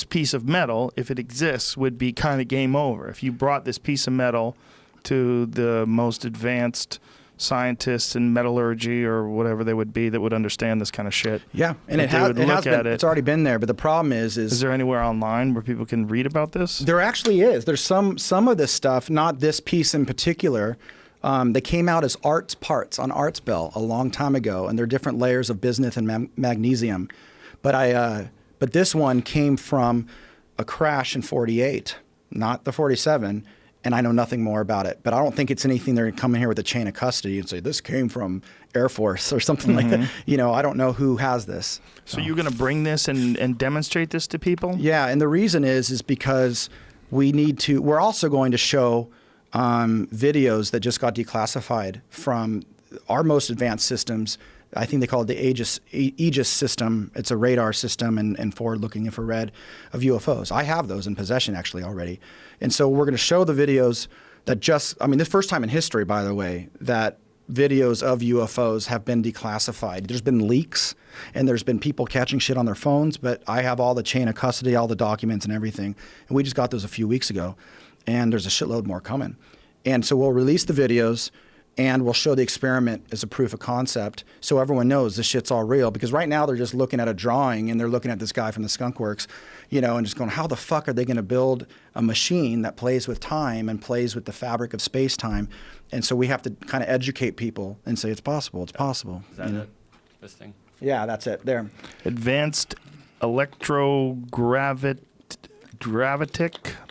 piece of metal, if it exists, would be kind of game over. If you brought this piece of metal to the most advanced scientists in metallurgy or whatever they would be that would understand this kind of shit.
Yeah, and it's already been there, but the problem is there
anywhere online where people can read about this?
There actually is. There's some of this stuff, not this piece in particular. They came out as arts parts on ArtsBell a long time ago, and they're different layers of bismuth and magnesium. But this one came from a crash in '48, not the '47. And I know nothing more about it. But I don't think it's anything they're going to come in here with a chain of custody and say, this came from Air Force or something like that. You know, I don't know who has this.
So you're going to bring this and demonstrate this to people?
Yeah, and the reason is because we're also going to show videos that just got declassified from our most advanced systems. I think they call it the Aegis system. It's a radar system and forward-looking infrared of UFOs. I have those in possession actually already. And so we're going to show the videos that the first time in history, by the way, that videos of UFOs have been declassified. There's been leaks and there's been people catching shit on their phones, but I have all the chain of custody, all the documents and everything. And we just got those a few weeks ago, and there's a shitload more coming. And so we'll release the videos, and we'll show the experiment as a proof of concept so everyone knows this shit's all real. Because right now they're just looking at a drawing and they're looking at this guy from the Skunk Works, and just going, how the fuck are they going to build a machine that plays with time and plays with the fabric of space-time? And so we have to kind of educate people and say it's possible. It's possible.
Is that it? This thing?
Yeah, that's it. There.
Advanced electrogravitic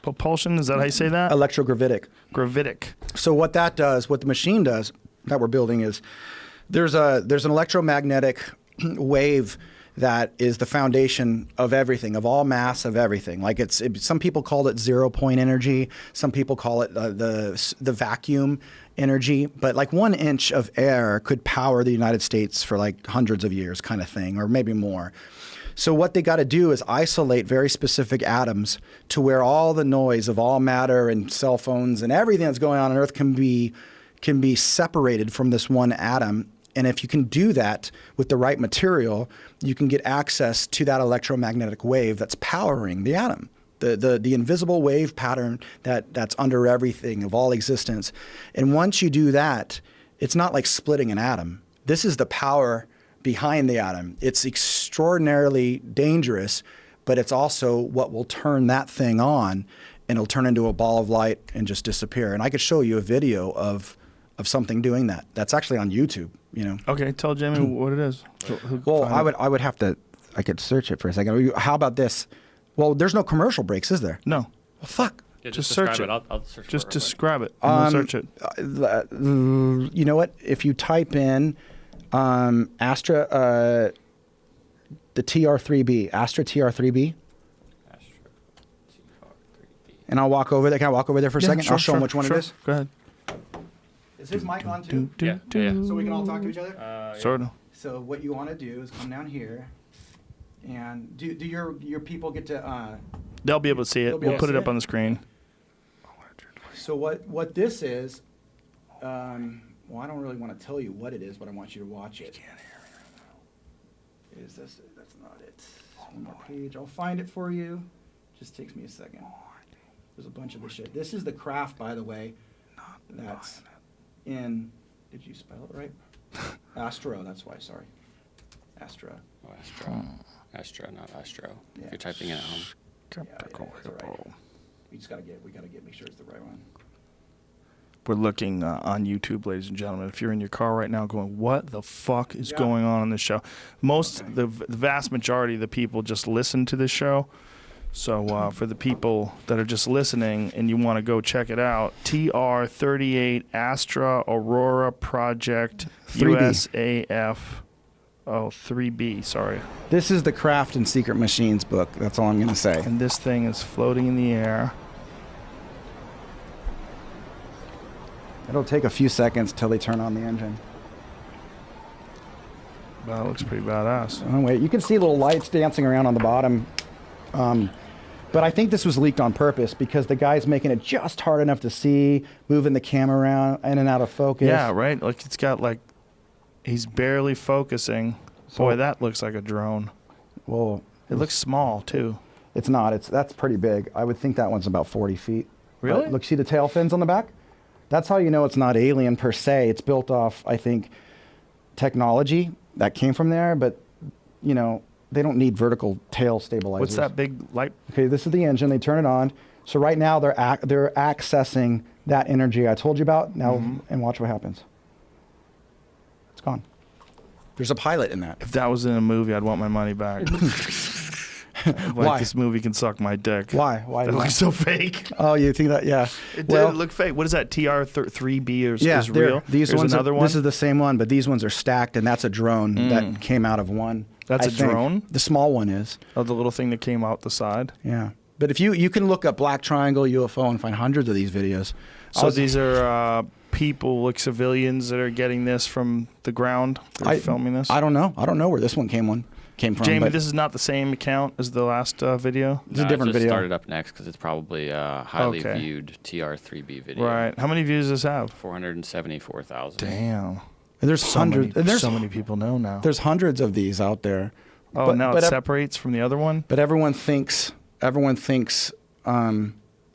propulsion. Is that how you say that?
Electrogravitic.
Gravitic.
So what that does, what the machine does that we're building is there's an electromagnetic wave that is the foundation of everything, of all mass, of everything. Like some people call it 0 point energy. Some people call it the vacuum energy. But like 1 inch of air could power the United States for like hundreds of years, kind of thing, or maybe more. So what they got to do is isolate very specific atoms to where all the noise of all matter and cell phones and everything that's going on Earth can be separated from this one atom. And if you can do that with the right material, you can get access to that electromagnetic wave that's powering the atom, the invisible wave pattern that's under everything of all existence. And once you do that, it's not like splitting an atom. This is the power behind the atom. It's extraordinarily dangerous, but it's also what will turn that thing on, and it'll turn into a ball of light and just disappear. And I could show you a video of something doing that. That's actually on YouTube, you know.
Okay, tell Jimmy what it is.
Well, I would have to, I could search it for a second. How about this? Well, there's no commercial breaks, is there?
No.
Well, fuck.
Yeah,
just
describe
search it.
I'll search
Just
for it real quick.
describe it. And we'll search it.
You know what? If you type in Astra, the TR3B, Astra TR3B,
Astra TR3B.
and I'll walk over there. Can I walk over there for a second?
Sure,
I'll show
sure,
him which one
sure.
it is.
Go ahead.
Is his mic on too?
Yeah.
So we can all talk to each other?
Yeah.
Sort of.
So what you want to do is come down here, and do your people get to?
They'll be able to see
They'll
it.
be
We'll
able
put
to
it
see
up
it?
on the screen.
So what this is? Well, I don't really want to tell you what it is, but I want you to watch it. Is this? That's not it. One more page. I'll find it for you. Just takes me a second. There's a bunch of this shit. This is the craft, by the way. That's in. Did you spell it right? Astro. That's why. Sorry. Astra.
Oh, Astro. Astro, not Astro.
Yeah.
If you're typing it at home.
Yeah, that's all right. We gotta make sure it's the right one.
We're looking on YouTube, ladies and gentlemen. If you're in your car right now going, what the fuck is
Yeah.
going on this show? The vast majority of the people just listen to this show. So for the people that are just listening and you want to go check it out, TR38 Astra Aurora Project
3B.
USAF. Oh, 3B, sorry.
This is the Craft and Secret Machines book. That's all I'm gonna say.
And this thing is floating in the air.
It'll take a few seconds till they turn on the engine.
That looks pretty badass.
Oh, wait, you can see little lights dancing around on the bottom. But I think this was leaked on purpose because the guy's making it just hard enough to see, moving the camera around in and out of focus.
Yeah, right? Like it's got like, he's barely focusing.
So-
Boy, that looks like a drone.
Well,
It looks small too.
it's not. That's pretty big. I would think that one's about 40 feet.
Really?
Look, see the tail fins on the back? That's how you know it's not alien per se. It's built off, I think, technology that came from there, but, you know, they don't need vertical tail stabilizers.
What's that big light?
Okay, this is the engine. They turn it on. So right now they're accessing that energy I told you about. Now, and watch what happens. It's gone. There's a pilot in that.
If that was in a movie, I'd want my money back.
Why?
This movie can suck my dick.
Why? Why?
That looks so fake.
Oh, you think that? Yeah.
It did look fake. What is that? TR3B is
they're-
real?
These
There's
ones.
another one?
This is the same one, but these ones are stacked, and that's a drone that came out of one.
That's
I
a
think.
drone?
The small one is.
Oh, the little thing that came out the side?
Yeah. But if you can look up Black Triangle UFO and find hundreds of these videos.
So these are people, like civilians, that are getting this from the ground? They're filming this?
I don't know. I don't know where this one came from.
Jamie,
but
this is not the same account as the last video?
it's a different
I just
video.
started up next because it's probably a highly
Okay.
viewed TR3B video.
Right. How many views does this have?
474,000.
Damn.
And there's hundreds. And there's
so many people know now.
There's hundreds of these out there.
Oh,
but-
now
but
it
ev-
separates from the other one?
But everyone thinks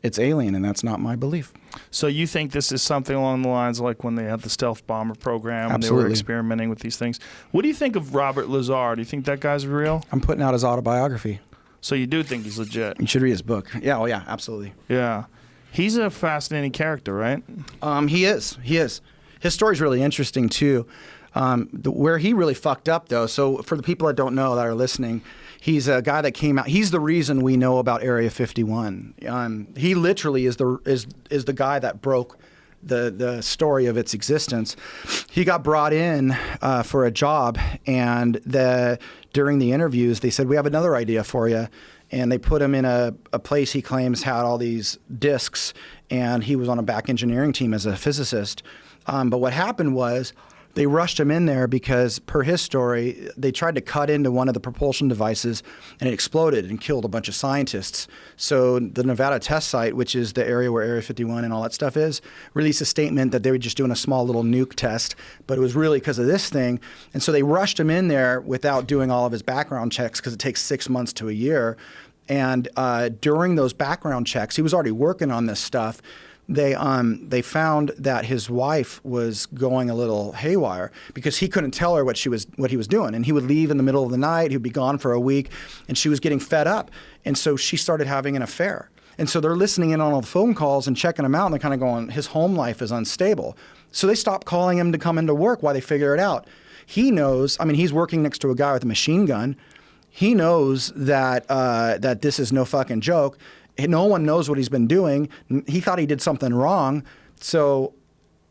it's alien, and that's not my belief.
So you think this is something along the lines of like when they had the stealth bomber program and they were
Absolutely.
experimenting with these things? What do you think of Robert Lazar? Do you think that guy's real?
I'm putting out his autobiography.
So you do think he's legit?
You should read his book. Yeah, oh yeah, absolutely.
Yeah. He's a fascinating character, right?
He is. His story's really interesting too. Where he really fucked up though. So for the people that don't know that are listening, he's a guy that came out. He's the reason we know about Area 51. He literally is the guy that broke the story of its existence. He got brought in for a job, and during the interviews, they said, "We have another idea for you." And they put him in a place he claims had all these disks, and he was on a back engineering team as a physicist. But what happened was they rushed him in there because, per his story, they tried to cut into one of the propulsion devices, and it exploded and killed a bunch of scientists. So the Nevada test site, which is the area where Area 51 and all that stuff is, released a statement that they were just doing a small little nuke test, but it was really because of this thing. And so they rushed him in there without doing all of his background checks, because it takes 6 months to a year. And during those background checks, he was already working on this stuff. They found that his wife was going a little haywire because he couldn't tell her what he was doing, and he would leave in the middle of the night. He'd be gone for a week, and she was getting fed up, and so she started having an affair. And so they're listening in on all the phone calls and checking him out, and they're kind of going, his home life is unstable. So they stopped calling him to come into work while they figure it out. He knows. I mean, he's working next to a guy with a machine gun. He knows that that this is no fucking joke. No one knows what he's been doing. He thought he did something wrong. So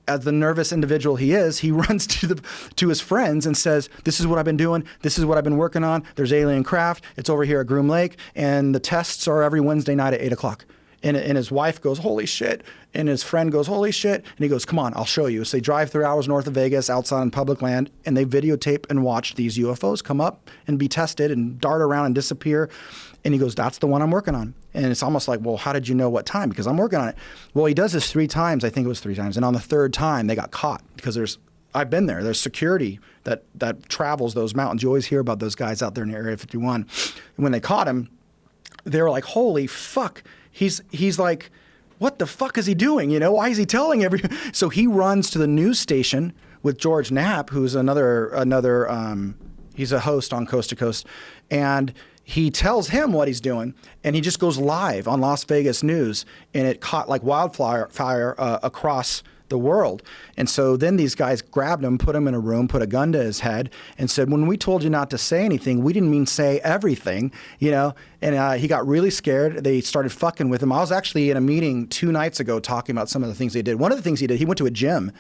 as the nervous individual he is, he runs to his friends and says, "This is what I've been doing. This is what I've been working on. There's alien craft. It's over here at Groom Lake. And the tests are every Wednesday night at 8 o'clock. And his wife goes, "Holy shit." And his friend goes, "Holy shit." And he goes, "Come on, I'll show you." So they drive 3 hours north of Vegas outside on public land, and they videotape and watch these UFOs come up and be tested and dart around and disappear. And he goes, "That's the one I'm working on." And it's almost like, well, how did you know what time? Because I'm working on it. Well, he does this 3 times. I think it was 3 times. And on the 3rd time, they got caught because I've been there. There's security that travels those mountains. You always hear about those guys out there in Area 51. And when they caught him, they were like, "Holy fuck." He's like, "What the fuck is he doing? You know, why is he telling everyone?" So he runs to the news station with George Knapp, who's he's a host on Coast to Coast, and he tells him what he's doing, and he just goes live on Las Vegas News, and it caught like wildfire across the world. And so then these guys grabbed him, put him in a room, put a gun to his head, and said, "When we told you not to say anything, we didn't mean say everything," you know. And he got really scared. They started fucking with him. I was actually in a meeting 2 nights ago talking about some of the things they did. One of the things he did, he went to a gym.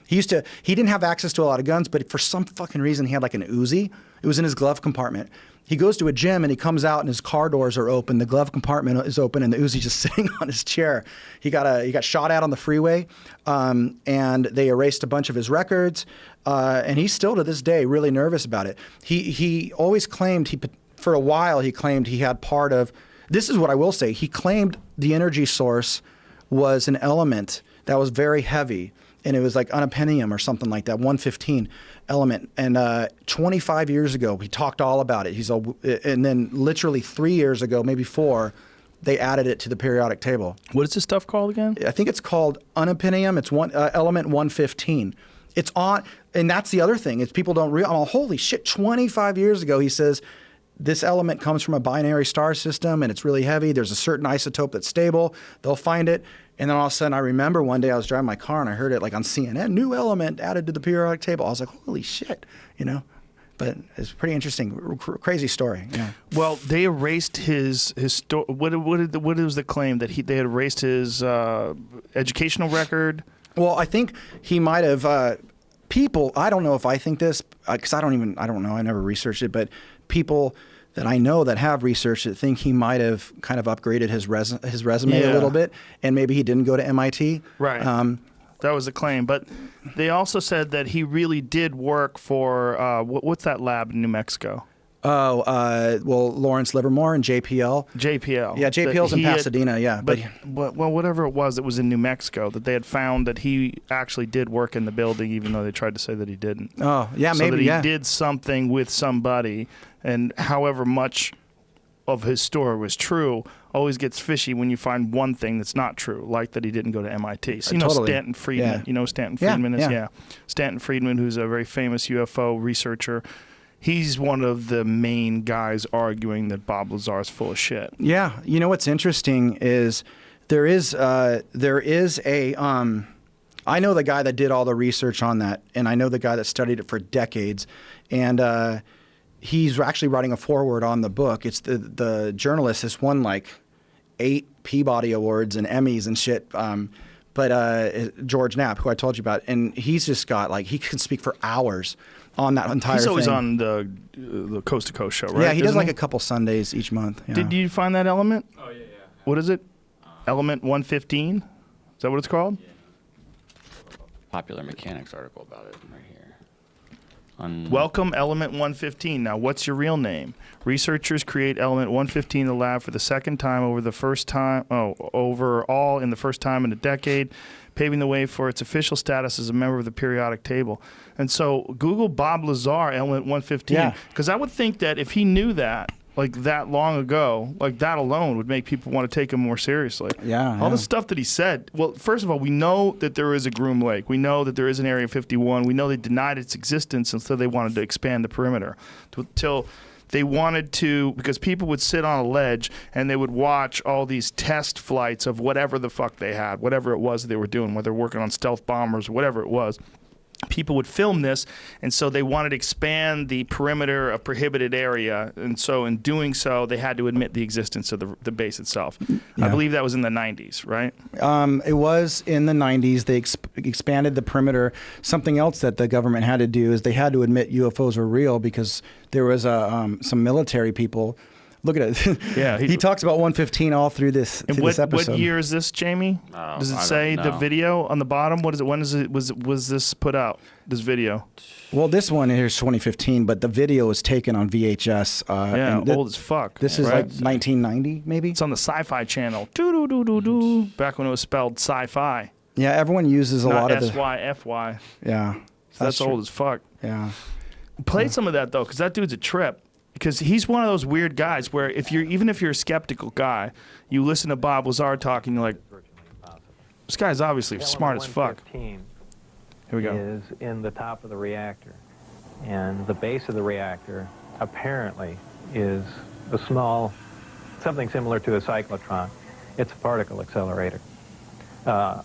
He didn't have access to a lot of guns, but for some fucking reason he had like an Uzi. It was in his glove compartment. He goes to a gym and he comes out and his car doors are open. The glove compartment is open and the Uzi's just sitting on his chair. He got shot at on the freeway, and they erased a bunch of his records. And he's still to this day really nervous about it. He always claimed for a while he claimed he had part of. This is what I will say. He claimed the energy source was an element that was very heavy. And it was like unobtainium or something like that, 115 element. And 25 years ago, he talked all about it. And then literally 3 years ago, maybe 4, they added it to the periodic table.
What is this stuff called again?
I think it's called unobtainium. It's element 115. It's on, and that's the other thing. It's people don't realize. Oh, holy shit! 25 years ago, he says this element comes from a binary star system, and it's really heavy. There's a certain isotope that's stable. They'll find it. And then all of a sudden, I remember one day I was driving my car and I heard it like on CNN, new element added to the periodic table. I was like, holy shit, you know? But it's pretty interesting, crazy story. Yeah.
Well, they erased his story. What was the claim that they had erased his educational record?
Well, I think he might have people. I don't know if I think this because I don't know. I never researched it, but people that I know that have researched it think he might have kind of upgraded his resume a little bit, and maybe he didn't go to MIT.
Right. That was the claim. But they also said that he really did work for, what's that lab in New Mexico?
Oh, well, Lawrence Livermore and JPL.
JPL.
Yeah, JPL's in Pasadena, yeah.
But whatever it was in New Mexico, that they had found that he actually did work in the building, even though they tried to say that he didn't.
Oh, yeah,
so
maybe,
that he did something with somebody, and however much of his story was true, always gets fishy when you find one thing that's not true, like that he didn't go to MIT. So
totally.
Stanton Friedman.
Yeah.
You know who Stanton Friedman is?
Yeah.
Stanton Friedman, who's a very famous UFO researcher. He's one of the main guys arguing that Bob Lazar is full of shit.
Yeah. You know what's interesting is there is a I know the guy that did all the research on that, and I know the guy that studied it for decades, and he's actually writing a foreword on the book. It's the journalist has won like 8 Peabody Awards and Emmys and shit. but George Knapp, who I told you about, and he's just got like he can speak for hours on that entire
He's always
thing.
on the Coast to Coast show, right?
Yeah, he does like a couple Sundays each month. Yeah.
Did you find that element?
Oh, yeah.
What is it? Element 115? Is that what it's called?
Yeah. Popular Mechanics article about it right here.
Welcome Element 115. Now, what's your real name? Researchers create Element 115 in the lab for the second time overall in the first time in a decade, paving the way for its official status as a member of the periodic table. And so Google Bob Lazar, Element 115, because I would think that if he knew that, like that long ago, like that alone would make people want to take him more seriously. All the stuff that he said. Well, first of all, we know that there is a Groom Lake. We know that there is an Area 51. We know they denied its existence until they wanted to expand the perimeter. Till they wanted to, because people would sit on a ledge and they would watch all these test flights of whatever the fuck they had, whatever it was they were doing, whether working on stealth bombers, whatever it was. People would film this, and so they wanted to expand the perimeter of prohibited area, and so in doing so, they had to admit the existence of the base itself. I believe that was in the 90s, right?
It was in the 90s. They expanded the perimeter. Something else that the government had to do is they had to admit UFOs were real because there was some military people. Look at it.
Yeah,
he talks about 115 all through this.
And
this episode.
What year is this, Jamie? Does it say the video on the bottom? What is it? When is it? Was this put out? This video?
Well, this one here is 2015, but the video was taken on VHS.
Old as fuck.
This is like 1990, maybe.
It's on the Sci-Fi Channel. Back when it was spelled sci-fi.
Yeah, everyone uses a lot of the
SYFY.
Yeah,
So that's old as fuck.
Yeah.
Play some of that though, because that dude's a trip. Because he's one of those weird guys where even if you're a skeptical guy, you listen to Bob Lazar talk and you're like, this guy's obviously smart as fuck.
Here
we go.
Is in the top of the reactor, and the base of the reactor apparently is a small, something similar to a cyclotron. It's a particle accelerator. A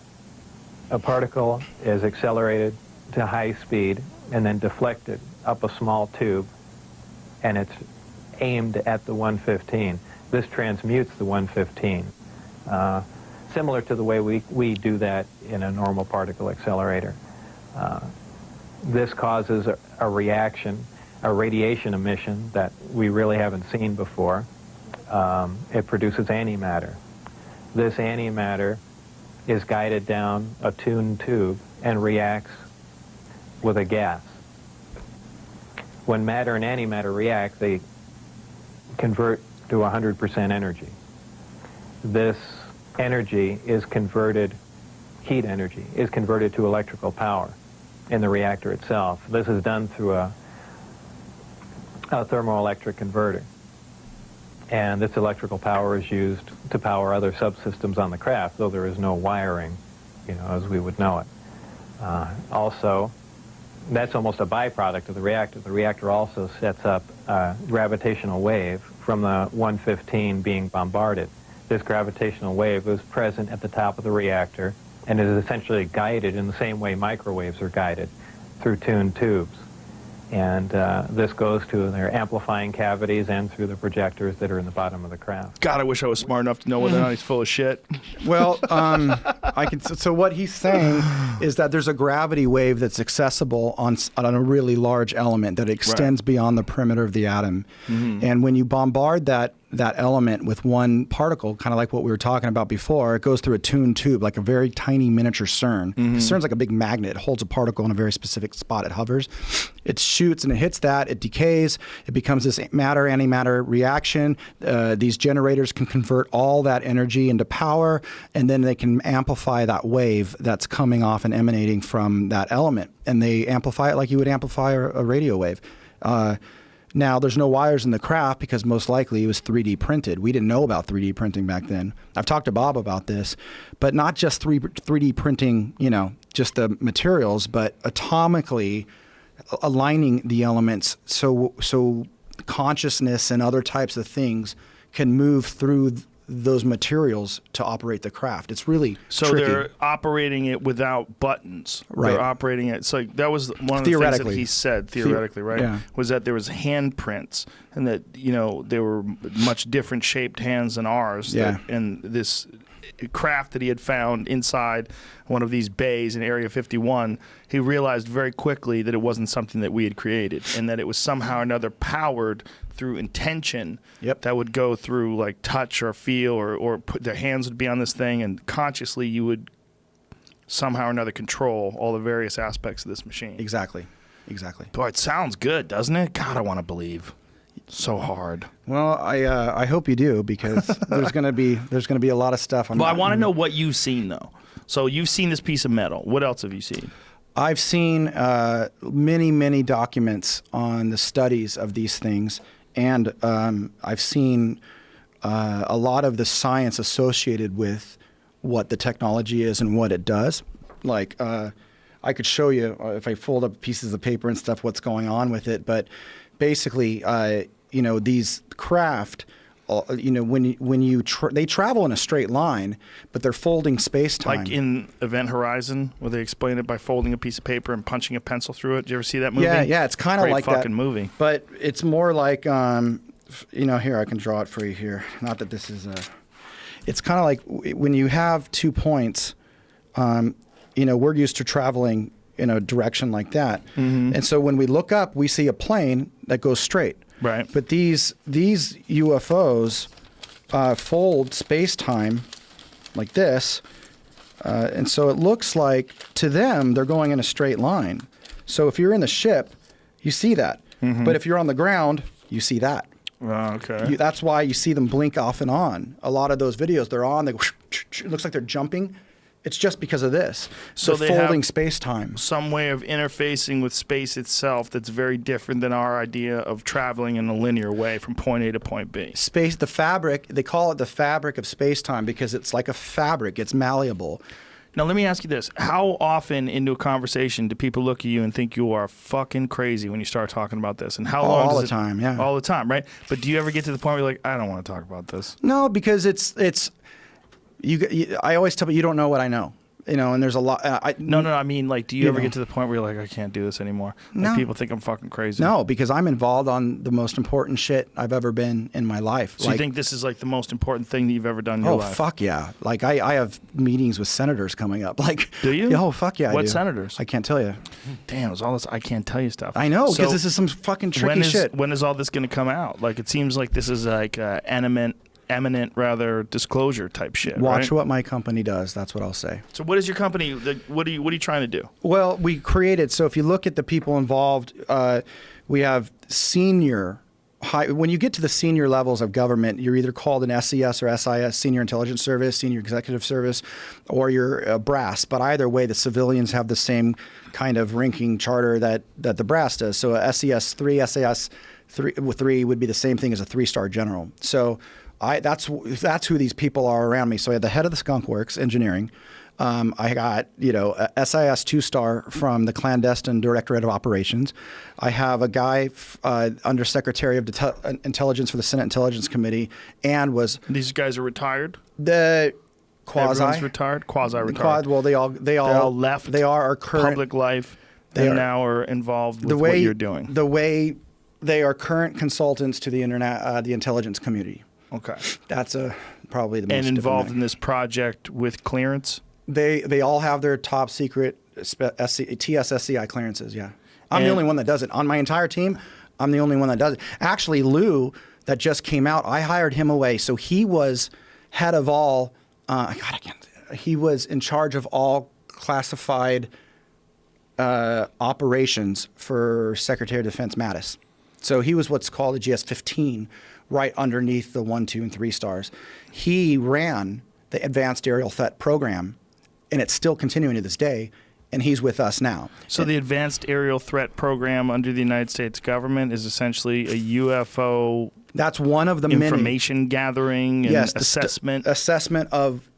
particle is accelerated to high speed and then deflected up a small tube, and it's aimed at the 115. This transmutes the 115, similar to the way we do that in a normal particle accelerator. This causes a reaction, a radiation emission that we really haven't seen before. It produces antimatter. This antimatter is guided down a tuned tube and reacts with a gas. When matter and antimatter react, they convert to 100% energy. This energy is converted, heat energy, is converted to electrical power in the reactor itself. This is done through a thermoelectric converter. And this electrical power is used to power other subsystems on the craft, though there is no wiring, as we would know it. Also, that's almost a byproduct of the reactor. The reactor also sets up a gravitational wave from the 115 being bombarded. This gravitational wave is present at the top of the reactor and is essentially guided in the same way microwaves are guided through tuned tubes. And this goes to their amplifying cavities and through the projectors that are in the bottom of the craft.
God, I wish I was smart enough to know whether or not he's full of shit.
Well, So what he's saying is that there's a gravity wave that's accessible on a really large element that extends beyond the perimeter of the atom, and when you bombard that element with one particle, kind of like what we were talking about before, it goes through a tuned tube, like a very tiny miniature CERN. CERN's like a big magnet. It holds a particle in a very specific spot. It hovers. It shoots and it hits that. It decays. It becomes this matter-antimatter reaction. These generators can convert all that energy into power, and then they can amplify that wave that's coming off and emanating from that element. And they amplify it like you would amplify a radio wave. Now, there's no wires in the craft because most likely it was 3D printed. We didn't know about 3D printing back then. I've talked to Bob about this, but not just 3D printing, just the materials, but atomically aligning the elements so consciousness and other types of things can move through those materials to operate the craft. It's really tricky.
They're operating it without buttons.
Right.
They're operating it. So that was one of the things that he said, theoretically, right?
Yeah.
Was that there was handprints and that, they were much different shaped hands than ours.
Yeah.
And this craft that he had found inside one of these bays in Area 51, he realized very quickly that it wasn't something that we had created, and that it was somehow or another powered through intention.
Yep.
That would go through like touch or feel, or put their hands would be on this thing, and consciously you would somehow or another control all the various aspects of this machine.
Exactly.
Boy, it sounds good, doesn't it? God, I want to believe. So hard.
Well, I hope you do, because there's gonna be a lot of stuff.
Well, I want to know what you've seen though. So you've seen this piece of metal. What else have you seen?
I've seen many documents on the studies of these things, and I've seen a lot of the science associated with what the technology is and what it does. Like I could show you if I fold up pieces of paper and stuff what's going on with it, but basically, these craft, they travel in a straight line, but they're folding space-time.
Like in Event Horizon, where they explain it by folding a piece of paper and punching a pencil through it. Did you ever see that movie?
Yeah, it's kind of like that.
Great fucking movie.
But it's more like, here, I can draw it for you here. Not that this is it's kind of like when you have 2 points, we're used to traveling in a direction like that. Mm-hmm. And so when we look up, we see a plane that goes straight.
Right.
But these UFOs fold space-time like this. And so it looks like, to them, they're going in a straight line. So if you're in the ship, you see that. Mm-hmm. But if you're on the ground, you see that.
Okay.
That's why you see them blink off and on. A lot of those videos, they're on, it looks like they're jumping. It's just because of this.
So
they're folding space-time.
Some way of interfacing with space itself that's very different than our idea of traveling in a linear way from point A to point B.
Space, the fabric, they call it the fabric of space-time because it's like a fabric. It's malleable.
Now, let me ask you this. How often into a conversation do people look at you and think you are fucking crazy when you start talking about this? And how long
all the time, yeah.
All the time, right? But do you ever get to the point where you're like, I don't want to talk about this?
No, because I always tell people, you don't know what I know. And there's a lot.
No. I mean, like, do you ever get to the point where you're like, I can't do this anymore?
No.
Like, people think I'm fucking crazy.
No, because I'm involved on the most important shit I've ever been in my life.
So you think this is like the most important thing that you've ever done in your life?
Oh, fuck yeah. Like, I have meetings with senators coming up. Like,
do you?
Oh, fuck yeah.
What
I do.
senators?
I can't tell you.
Damn, it's all this I can't tell you stuff.
I know, because this is some fucking tricky shit.
When is all this going to come out? Like, it seems like this is like eminent disclosure type shit.
Watch
right?
what my company does. That's what I'll say.
So what is your company? What are you trying to do?
Well, we created. So if you look at the people involved, we have senior. When you get to the senior levels of government, you're either called an SES or SIS, Senior Intelligence Service, Senior Executive Service, or you're a brass. But either way, the civilians have the same kind of ranking charter that the brass does. So a SES 3, SAS 3 would be the same thing as a 3-star general. So that's who these people are around me. So I had the head of the Skunk Works Engineering. I got a SIS 2-star from the clandestine Directorate of Operations. I have a guy Undersecretary of Intelligence for the Senate Intelligence Committee, and was
these guys are retired.
The quasi
Everyone's retired, quasi-retired.
Well, they all
left.
They are our current
public life. They now are involved with what you're doing.
The way they are current consultants to the the intelligence community.
Okay,
that's probably the most.
And involved in this project with clearance.
They all have their top secret TS/SCI clearances. Yeah, I'm the only one that does it on my entire team. I'm the only one that does it. Actually, Lou, that just came out, I hired him away, so he was head of all. He was in charge of all classified operations for Secretary of Defense Mattis. So he was what's called a GS-15, right underneath the 1, 2, and 3 stars. He ran the Advanced Aerial Threat Program, and it's still continuing to this day, and he's with us now.
So the Advanced Aerial Threat Program under the United States government is essentially a UFO.
That's one of the
information gathering and assessment.
Assessment of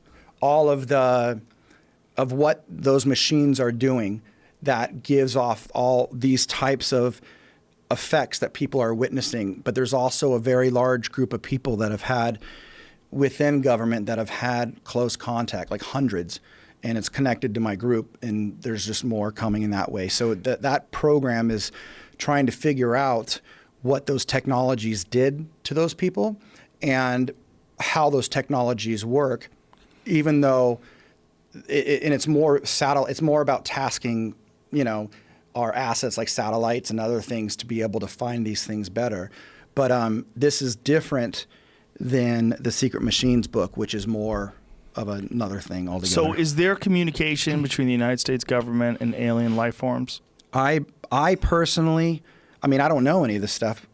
all of what those machines are doing that gives off all these types of effects that people are witnessing. But there's also a very large group of people that have had within government that have had close contact, like hundreds, and it's connected to my group, and there's just more coming in that way. So that program is trying to figure out what those technologies did to those people and how those technologies work even though and it's more about tasking, our assets like satellites and other things to be able to find these things better. But this is different than the Secret Machines book, which is more of another thing altogether.
So is there communication between the United States government and alien life forms?
I personally, I don't know any of this stuff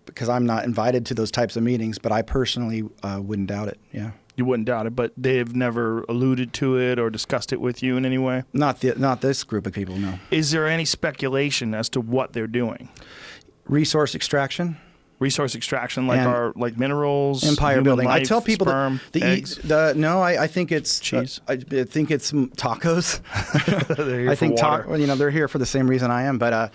because I'm not invited to those types of meetings, but I personally wouldn't doubt it, yeah.
You wouldn't doubt it, but they've never alluded to it or discussed it with you in any way?
Not this group of people, no.
Is there any speculation as to what they're doing?
Resource extraction,
like minerals,
empire building.
Life,
I tell people
sperm, eggs.
I think it's
cheese.
I think it's tacos.
They're here
I think
for water.
they're here for the same reason I am. But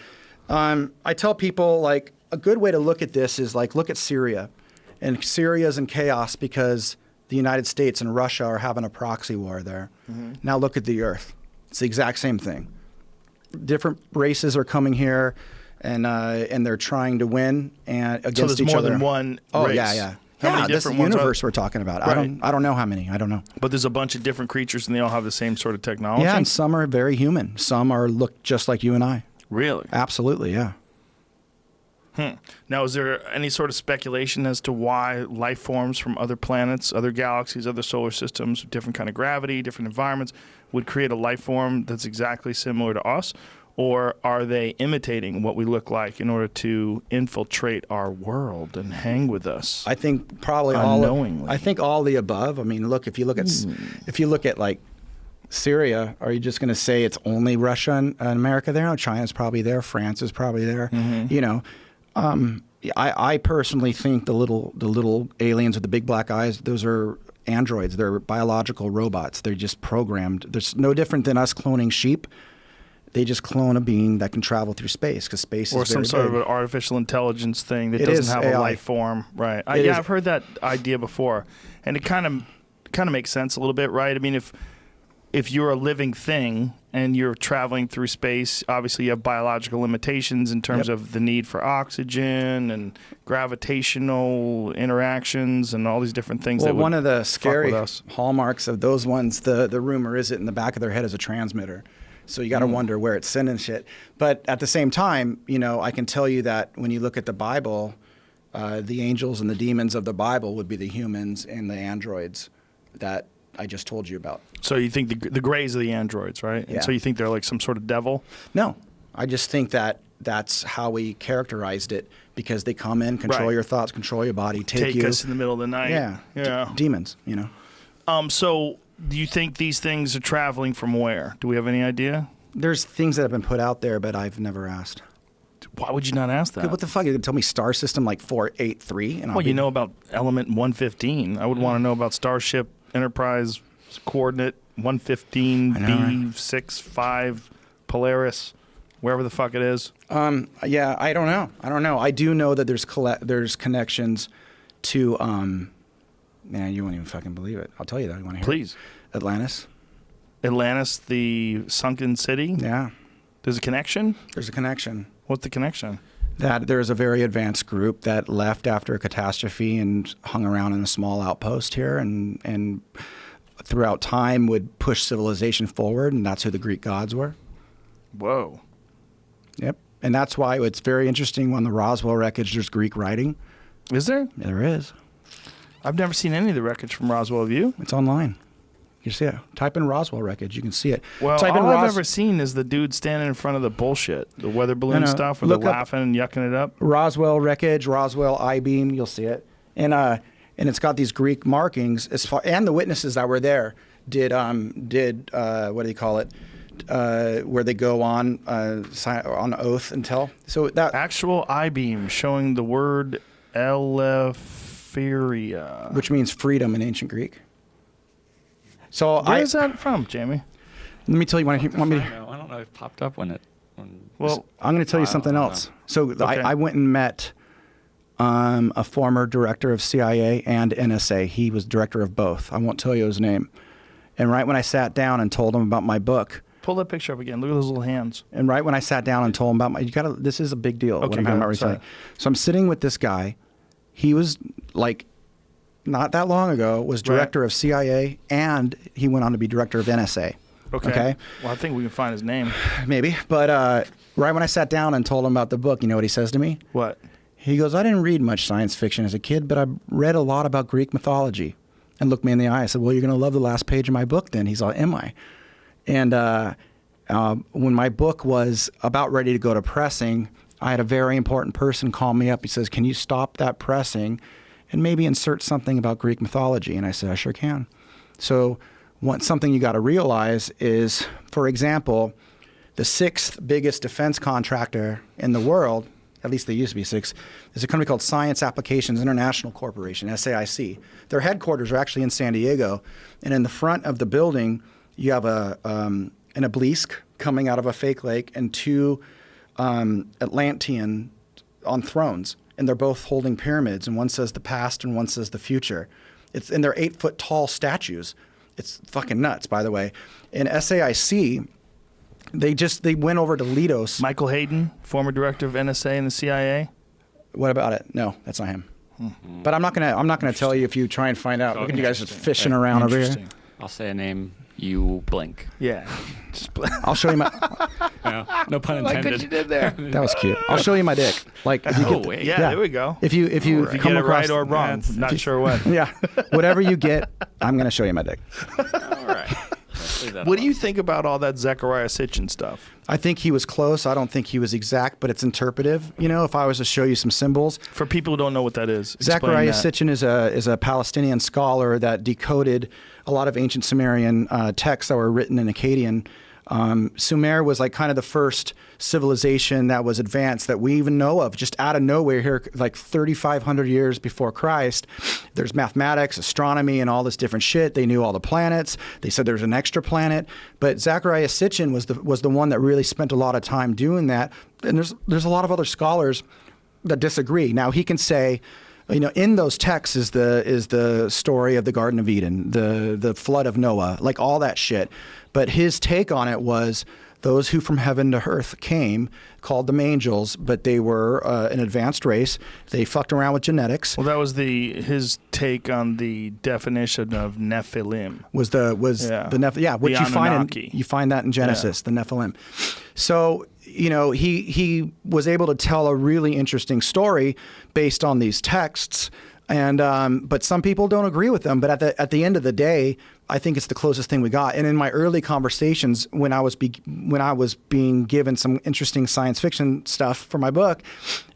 I tell people like a good way to look at this is like look at Syria, and Syria's in chaos because the United States and Russia are having a proxy war there. Mm-hmm. Now look at the Earth. It's the exact same thing. Different races are coming here. And they're trying to win and against each other.
So there's more than one
Oh,
race.
yeah.
How many
this
different ones
universe we're talking about.
Right.
I don't know how many. I don't know.
But there's a bunch of different creatures, and they all have the same sort of technology?
Yeah, and some are very human. Some look just like you and I.
Really?
Absolutely, yeah.
Now, is there any sort of speculation as to why life forms from other planets, other galaxies, other solar systems, different kind of gravity, different environments, would create a life form that's exactly similar to us? Or are they imitating what we look like in order to infiltrate our world and hang with us?
I think probably
unknowingly.
I think all the above. Look, if you look at like Syria, are you just going to say it's only Russia and America there? No, China's probably there. France is probably there. Mm-hmm. I personally think the little aliens with the big black eyes, those are androids. They're biological robots. They're just programmed. They're no different than us cloning sheep. They just clone a being that can travel through space because space is very big.
Or some sort of an artificial intelligence thing that doesn't have a life form. Right. I've heard that idea before. And it kind of makes sense a little bit, right? If you're a living thing and you're traveling through space, obviously you have biological limitations in terms of the need for oxygen and gravitational interactions and all these different things.
Well, one of the scary hallmarks of those ones, the rumor is it in the back of their head is a transmitter. So you got to wonder where it's sending shit. But at the same time, I can tell you that when you look at the Bible, the angels and the demons of the Bible would be the humans and the androids that I just told you about.
So you think the grays are the androids, right?
Yeah.
And so you think they're like some sort of devil?
No. I just think that that's how we characterized it because they come in, control your thoughts, control your body, take you.
Us in the middle of the night.
Yeah. Demons,
So do you think these things are traveling from where? Do we have any idea?
There's things that have been put out there, but I've never asked.
Why would you not ask that?
What the fuck? You're going to tell me star system like 483?
You know about element 115. I would want to know about Starship Enterprise coordinate 115B65 Polaris, wherever the fuck it is.
Yeah, I don't know. I do know that there's connections to man, you won't even fucking believe it. I'll tell you that. You want to hear?
Please.
Atlantis,
the sunken city?
Yeah.
There's a connection?
There's a connection.
What's the connection?
That there's a very advanced group that left after a catastrophe and hung around in a small outpost here and throughout time would push civilization forward, and that's who the Greek gods were.
Whoa.
Yep. And that's why it's very interesting on the Roswell wreckage there's Greek writing.
Is there?
There is.
I've never seen any of the wreckage from Roswell. Have you?
It's online. You see it. Type in Roswell wreckage. You can see it.
Well, all I've ever seen is the dude standing in front of the bullshit, the weather balloon stuff, where they're laughing and yucking it up.
Roswell wreckage, Roswell I-beam. You'll see it. And it's got these Greek markings. And the witnesses that were there did what do you call it? Where they go on oath and tell. So that
actual I-beam showing the word Eleftheria,
which means freedom in ancient Greek. So
where is that from, Jamie?
Let me tell you. Want me to?
I don't know. It popped up when
Well, I'm going to tell you something else. So I went and met a former director of CIA and NSA. He was director of both. I won't tell you his name. And right when I sat down and told him about my book.
Pull that picture up again. Look at those little hands.
And right when I sat down and told him about this is a big deal.
Okay,
what I'm about. So I'm sitting with this guy. He was like not that long ago, was director of CIA, and he went on to be director of NSA. Okay.
Well, I think we can find his name.
Maybe. But right when I sat down and told him about the book, you know what he says to me?
What?
He goes, I didn't read much science fiction as a kid, but I read a lot about Greek mythology. And looked me in the eye. I said, well, you're going to love the last page of my book then. He's like, am I? And when my book was about ready to go to pressing, I had a very important person call me up. He says, can you stop that pressing and maybe insert something about Greek mythology? And I said, I sure can. So something you got to realize is, for example, the 6th biggest defense contractor in the world, at least they used to be 6, is a company called Science Applications International Corporation, SAIC. Their headquarters are actually in San Diego. And in the front of the building, you have an obelisk coming out of a fake lake and 2 Atlantean on thrones. And they're both holding pyramids. And one says the past and one says the future. And they're 8-foot tall statues. It's fucking nuts, by the way. In SAIC, they went over to Lidos.
Michael Hayden, former director of NSA and the CIA.
What about it? No, that's not him. But I'm not gonna tell you if you try and find out. Look at you guys just fishing around over here.
I'll say a name. You blink.
Yeah.
I'll show you my.
No pun intended.
Like what you did there.
That was cute. I'll show you my dick. Like if you
Oh,
get,
wait.
Yeah, there we go.
if you
If you
come
get it
across
right or wrong, not sure what.
yeah, whatever you get, I'm gonna show you my dick.
All right. Let's leave that
What do
alone.
you think about all that Zechariah Sitchin stuff?
I think he was close. I don't think he was exact, but it's interpretive. You know, if I was to show you some symbols,
For people who don't know what that is, explain
Zechariah
that.
Sitchin is a Palestinian scholar that decoded a lot of ancient Sumerian texts that were written in Akkadian. Sumer was like kind of the first civilization that was advanced that we even know of, just out of nowhere here, like 3,500 years before Christ. There's mathematics, astronomy, and all this different shit. They knew all the planets. They said there's an extra planet. But Zechariah Sitchin was the one that really spent a lot of time doing that. And there's a lot of other scholars that disagree. Now he can say, you know, in those texts is the story of the Garden of Eden, the flood of Noah, like all that shit. But his take on it was those who from heaven to earth came, called them angels, but they were an advanced race. They fucked around with genetics.
Well, that was his take on the definition of Nephilim.
Was the Nephilim? Yeah, which
The
you find that in Genesis, the Nephilim. So you know, he was able to tell a really interesting story based on these texts. And but some people don't agree with them. But at the end of the day, I think it's the closest thing we got. And in my early conversations, when I was being given some interesting science fiction stuff for my book,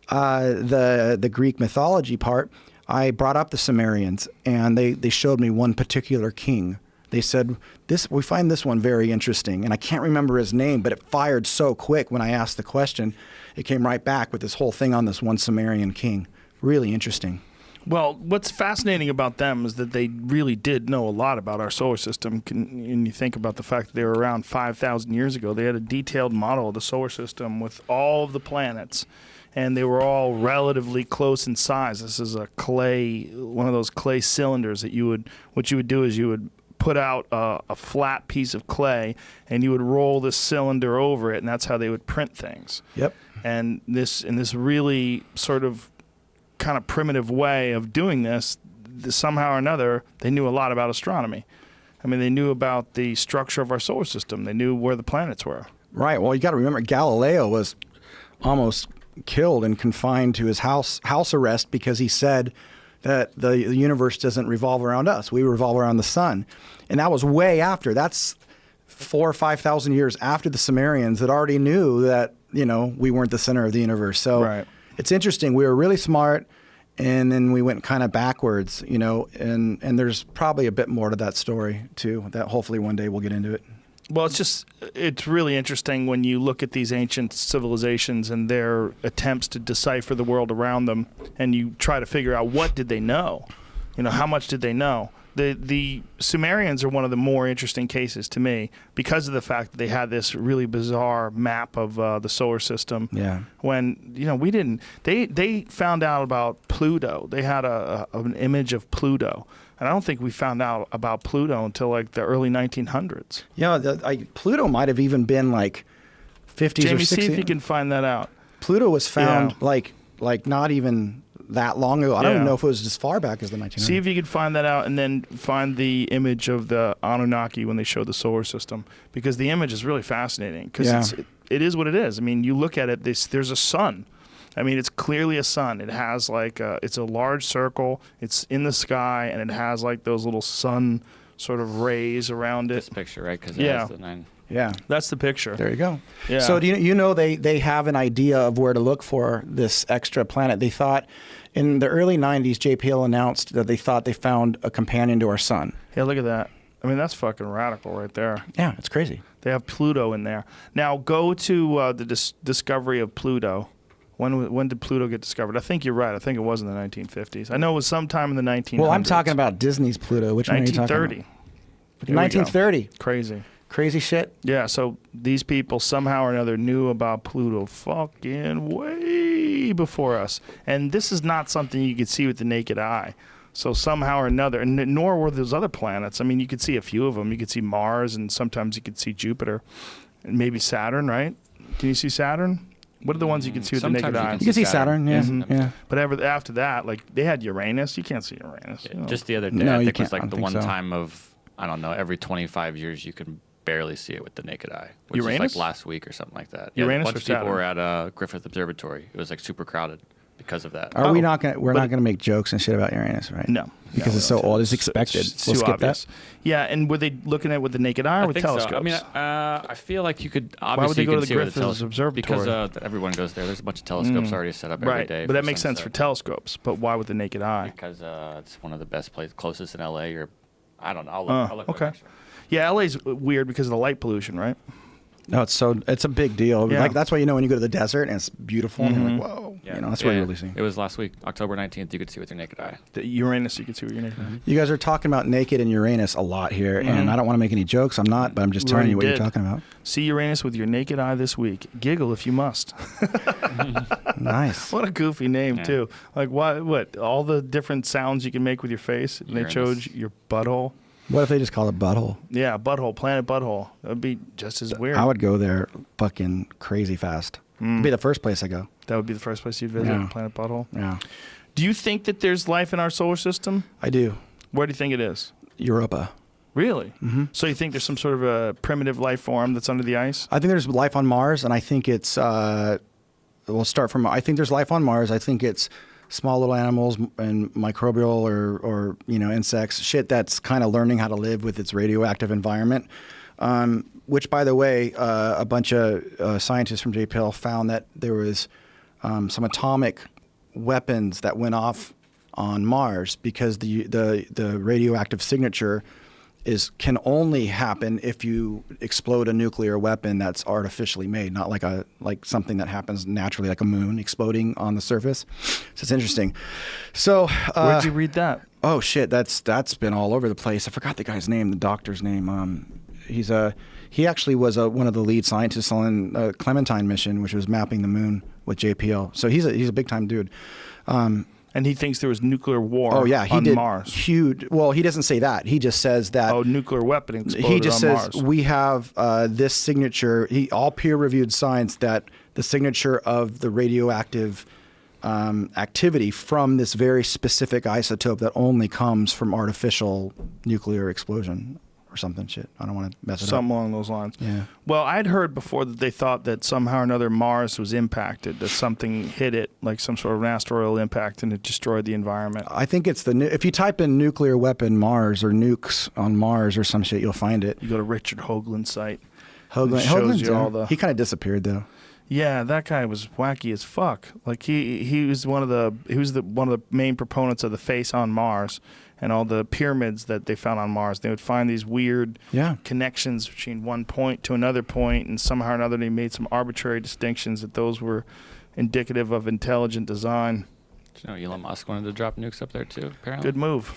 the Greek mythology part, I brought up the Sumerians, and they showed me one particular king. They said, we find this one very interesting. And I can't remember his name, but it fired so quick when I asked the question. It came right back with this whole thing on this one Sumerian king. Really interesting.
Well, what's fascinating about them is that they really did know a lot about our solar system. And you think about the fact that they were around 5,000 years ago. They had a detailed model of the solar system with all of the planets, and they were all relatively close in size. This is one of those clay cylinders that what you would do is you would put out a flat piece of clay, and you would roll this cylinder over it, and that's how they would print things.
Yep.
And this really sort of kind of primitive way of doing this, somehow or another, they knew a lot about astronomy. I mean, they knew about the structure of our solar system. They knew where the planets were.
Right. Well, you got to remember, Galileo was almost killed and confined to his house arrest because he said that the universe doesn't revolve around us. We revolve around the sun. And that was way after. That's 4,000 or 5,000 years after the Sumerians that already knew that, you know, we weren't the center of the universe. So
right.
It's interesting. We were really smart, and then we went kind of backwards, you know, and there's probably a bit more to that story, too, that hopefully one day we'll get into it.
Well, it's really interesting when you look at these ancient civilizations and their attempts to decipher the world around them, and you try to figure out what did they know? You know, how much did they know? The Sumerians are one of the more interesting cases to me because of the fact that they had this really bizarre map of the solar system.
Yeah.
When, you know, we didn't. They found out about Pluto. They had an image of Pluto. And I don't think we found out about Pluto until like the early 1900s.
Yeah, Pluto might have even been like 50s
Jamie,
or 60s.
see if you can find that out.
Pluto was found like not even that long ago. I don't
Yeah.
even know if it was as far back as the 1900s.
See if you could find that out, and then find the image of the Anunnaki when they show the solar system, because the image is really fascinating. Because
Yeah.
it is what it is. I mean, you look at it. There's a sun. I mean, it's clearly a sun. It has like it's a large circle. It's in the sky, and it has like those little sun sort of rays around it.
This picture, right? Because
Yeah.
has the 9.
Yeah.
That's the picture.
There you go.
Yeah.
So do you know they have an idea of where to look for this extra planet? They thought in the early 90s, JPL announced that they thought they found a companion to our sun.
Yeah, look at that. I mean, that's fucking radical right there.
Yeah, it's crazy.
They have Pluto in there. Now go to the discovery of Pluto. When did Pluto get discovered? I think you're right. I think it was in the 1950s. I know it was sometime in the 1900s.
Well, I'm talking about Disney's Pluto. Which one are you talking
1930.
about?
Here we go.
1930.
Crazy.
Crazy shit.
Yeah, so these people somehow or another knew about Pluto fucking way before us. And this is not something you could see with the naked eye. So somehow or another, and nor were those other planets. I mean, you could see a few of them. You could see Mars, and sometimes you could see Jupiter, and maybe Saturn, right? Can you see Saturn? What are the ones you can see with the naked
Sometimes you
eye?
can
You can see Saturn. Yeah.
Mhm.
Yeah.
But after that, like they had Uranus. You can't see Uranus. you know.
Just the other day,
No,
I
you
think it was
can't. I
like
don't
the
think
one
so.
time of, I don't know, every 25 years you can barely see it with the naked eye. Which
Uranus?
is like last week or something like that.
Uranus
a bunch
or
of people
Saturn?
were at Griffith Observatory. It was like super crowded because of that.
Are we
Oh,
not gonna? We're
but-
not gonna make jokes and shit about Uranus, right?
No,
because
no,
it's so
no,
old. It's expected.
It's
We'll
too
skip
obvious. Yeah, and were they looking at it with the naked eye or
I
with
think so.
telescopes?
I mean, I feel like you could
would
obviously
they go
you
to
can
the
see it with
Griffith Observatory?
because everyone goes there. There's a bunch of telescopes already set up every
right,
day.
but
for
that makes sense for
sunset.
telescopes. But why with the naked eye?
Because it's one of the best places, closest in LA. Or I don't know. I'll look
Okay.
at it.
Yeah, LA's weird because of the light pollution, right?
No, it's a big deal.
Yeah.
Like that's why you know when you go to the desert and it's beautiful and you're like, whoa,
Yeah.
you know, that's what
Yeah.
you're really seeing.
It was last week, October 19th. You could see with your naked eye.
The Uranus, you can see with your naked eye.
You guys are talking about naked and Uranus a lot here, and I don't want to make any jokes. I'm not, but I'm just
We
telling you what
already
you're
did.
talking about.
See Uranus with your naked eye this week. Giggle if you must.
Nice.
What a goofy name
Yeah.
too. Like what? All the different sounds you can make with your face. And they
Uranus.
chose your butthole.
What if they just call it butthole?
Yeah, butthole, planet butthole. That'd be just as weird.
I would go there fucking crazy fast. It'd be the first place I go.
That would be the first place you'd visit,
Yeah.
planet butthole.
Yeah,
Do you think that there's life in our solar system?
I do.
Where do you think it is?
Europa.
Really? Mm-hmm. So you think there's some sort of a primitive life form that's under the ice?
I think there's life on Mars, and I think it's. We'll start from. I think there's life on Mars. I think it's small little animals and microbial or insects, shit that's kind of learning how to live with its radioactive environment. Which, by the way, a bunch of scientists from JPL found that there was some atomic weapons that went off on Mars because the radioactive signature can only happen if you explode a nuclear weapon that's artificially made, not like something that happens naturally, like a moon exploding on the surface. So it's interesting. So
Where'd you read that?
oh shit, that's been all over the place. I forgot the guy's name, the doctor's name. He actually was one of the lead scientists on the Clementine mission, which was mapping the moon with JPL. So he's a big time dude.
And he thinks there was nuclear war
Oh yeah, he
on
did
Mars.
huge. Well, he doesn't say that. He just says that.
Oh, nuclear weapon exploded
He just
on
says
Mars.
we have this signature. All peer-reviewed science that the signature of the radioactive activity from this very specific isotope that only comes from artificial nuclear explosion or something. Shit, I don't want to mess it
Something
up.
along those lines.
Yeah.
Well, I'd heard before that they thought that somehow or another Mars was impacted, that something hit it, like some sort of an asteroidal impact, and it destroyed the environment.
I think it's if you type in nuclear weapon Mars or nukes on Mars or some shit, you'll find it.
You go to Richard Hoagland's site.
Hoagland,
It shows
Hoagland's
you all
in.
the-
He kind of disappeared though.
Yeah, that guy was wacky as fuck. Like he was one of the main proponents of the face on Mars and all the pyramids that they found on Mars. They would find these weird
Yeah.
connections between one point to another point, and somehow or another they made some arbitrary distinctions that those were indicative of intelligent design.
Did you know Elon Musk wanted to drop nukes up there too? Apparently.
Good move.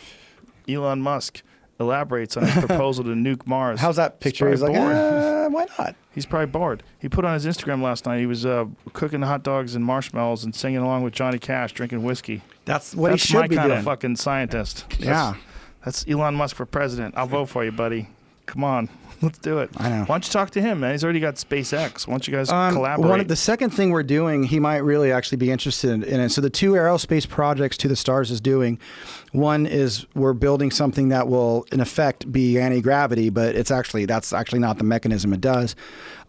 Elon Musk elaborates on his proposal to nuke Mars.
How's that picture? He's like,
bored.
why not?
He's probably bored. He put on his Instagram last night. He was cooking hot dogs and marshmallows and singing along with Johnny Cash, drinking whiskey.
That's what
That's
he should
my
be
kind
doing.
of fucking scientist.
Yeah.
That's Elon Musk for president. I'll vote for you, buddy. Come on. Let's do it.
I know.
Why don't you talk to him, man? He's already got SpaceX. Why don't you guys collaborate?
The second thing we're doing, he might really actually be interested in it. So the 2 aerospace projects To the Stars is doing, one is we're building something that will, in effect, be anti-gravity, but that's actually not the mechanism it does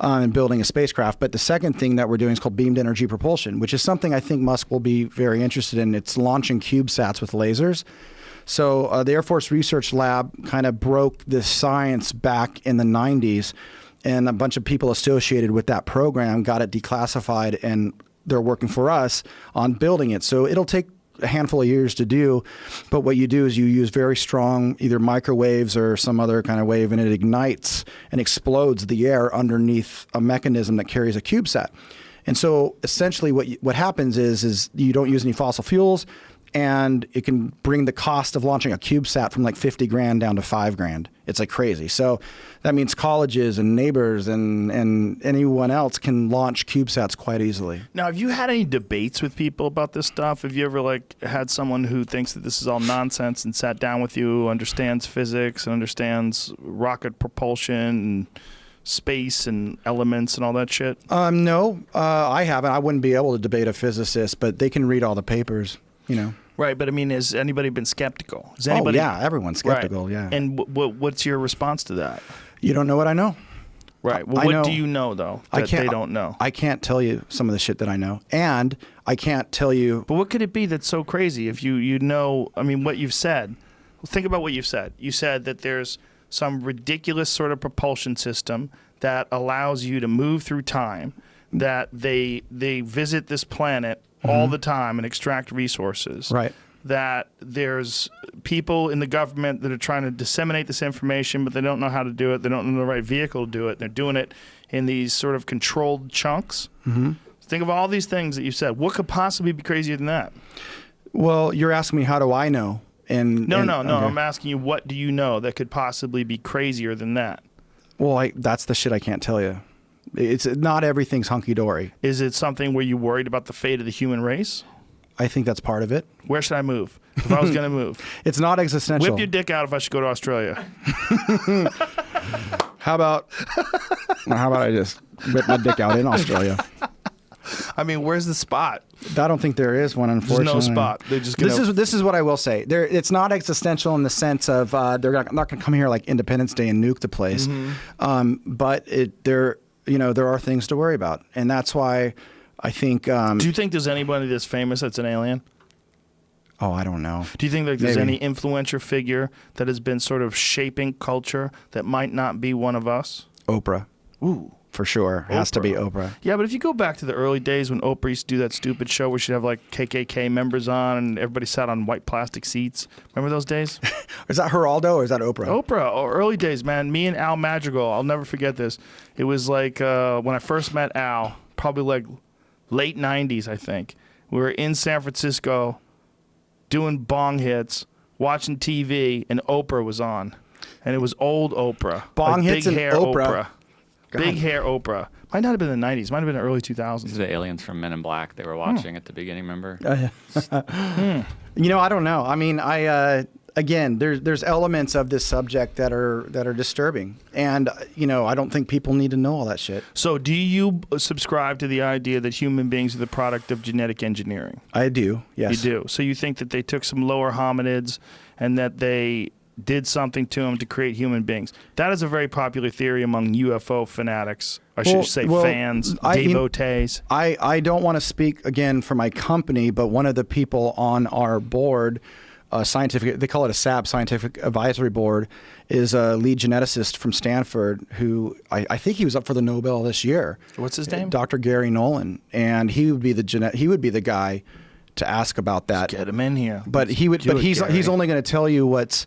in building a spacecraft. But the second thing that we're doing is called beamed energy propulsion, which is something I think Musk will be very interested in. It's launching CubeSats with lasers. So the Air Force Research Lab kind of broke this science back in the 90s, and a bunch of people associated with that program got it declassified, and they're working for us on building it. So it'll take a handful of years to do, but what you do is you use very strong either microwaves or some other kind of wave, and it ignites and explodes the air underneath a mechanism that carries a CubeSat. And so essentially what happens is you don't use any fossil fuels, and it can bring the cost of launching a CubeSat from like 50 grand down to 5 grand. It's like crazy. So that means colleges and neighbors and anyone else can launch CubeSats quite easily.
Now, have you had any debates with people about this stuff? Have you ever like had someone who thinks that this is all nonsense and sat down with you, who understands physics and understands rocket propulsion and space and elements and all that shit?
No, I haven't. I wouldn't be able to debate a physicist, but they can read all the papers, you know.
Right, but I mean, has anybody been skeptical? Has anybody?
Oh, yeah, everyone's skeptical,
right.
yeah.
And what's your response to that?
You don't know what I know.
Right. Well, what do you know, though, that they don't know?
I can't tell you some of the shit that I know. And I can't tell you...
But what could it be that's so crazy if you know... I mean, what you've said. Think about what you've said. You said that there's some ridiculous sort of propulsion system that allows you to move through time, that they visit this planet all the time and extract resources.
Right.
That there's people in the government that are trying to disseminate this information, but they don't know how to do it. They don't know the right vehicle to do it. They're doing it in these sort of controlled chunks. Mm-hmm. Think of all these things that you said. What could possibly be crazier than that?
Well, you're asking me, how do I know?
No.
Okay.
I'm asking you, what do you know that could possibly be crazier than that?
Well, that's the shit I can't tell you. It's not everything's hunky-dory.
Is it something where you're worried about the fate of the human race?
I think that's part of it.
Where should I move if I was going to move?
It's not existential.
Whip your dick out if I should go to Australia.
How about I just whip my dick out in Australia?
I mean, where's the spot?
I don't think there is one, unfortunately.
There's no spot. They're just
This is what I will say. It's not existential in the sense of they're not going to come here like Independence Day and nuke the place. Mm-hmm. But there are things to worry about, and that's why I think. Do
you think there's anybody that's famous that's an alien?
Oh, I don't know.
Do you think that there's any influential figure that has been sort of shaping culture that might not be one of us?
Oprah.
Ooh.
For sure. Has to be Oprah.
Yeah, but if you go back to the early days when Oprah used to do that stupid show where she'd have like KKK members on and everybody sat on white plastic seats. Remember those days?
Is that Geraldo or is that Oprah?
Oprah. Oh, early days, man. Me and Al Madrigal. I'll never forget this. It was like when I first met Al, probably like late 90s, I think. We were in San Francisco doing bong hits, watching TV, and Oprah was on. And it was old Oprah.
Bong
like
hits
big
and
hair
Oprah.
Big hair Oprah. Might not have been the 90s. Might have been the early 2000s.
These are the aliens from Men in Black they were watching at the beginning, remember?
I don't know. I mean, again, there's elements of this subject that are disturbing. And, I don't think people need to know all that shit.
So do you subscribe to the idea that human beings are the product of genetic engineering?
I do, yes.
You do. So you think that they took some lower hominids and that they did something to them to create human beings. That is a very popular theory among UFO fanatics. I should say fans, devotees.
I don't want to speak again for my company, but one of the people on our board, they call it a SAB, Scientific Advisory Board, is a lead geneticist from Stanford who I think he was up for the Nobel this year.
What's his name?
Dr. Gary Nolan, and he would be the guy to ask about that.
Let's get him in here.
But he's only going to tell you what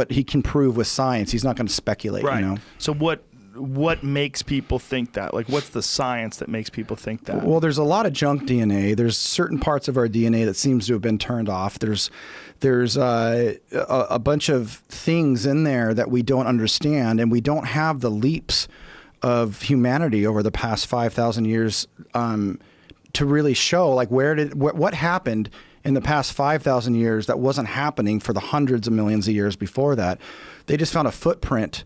he can prove with science. He's not going to speculate.
Right. So what makes people think that? Like, what's the science that makes people think that?
Well, there's a lot of junk DNA. There's certain parts of our DNA that seems to have been turned off. There's a bunch of things in there that we don't understand, and we don't have the leaps of humanity over the past 5,000 years to really show like what happened in the past 5,000 years that wasn't happening for the hundreds of millions of years before that. They just found a footprint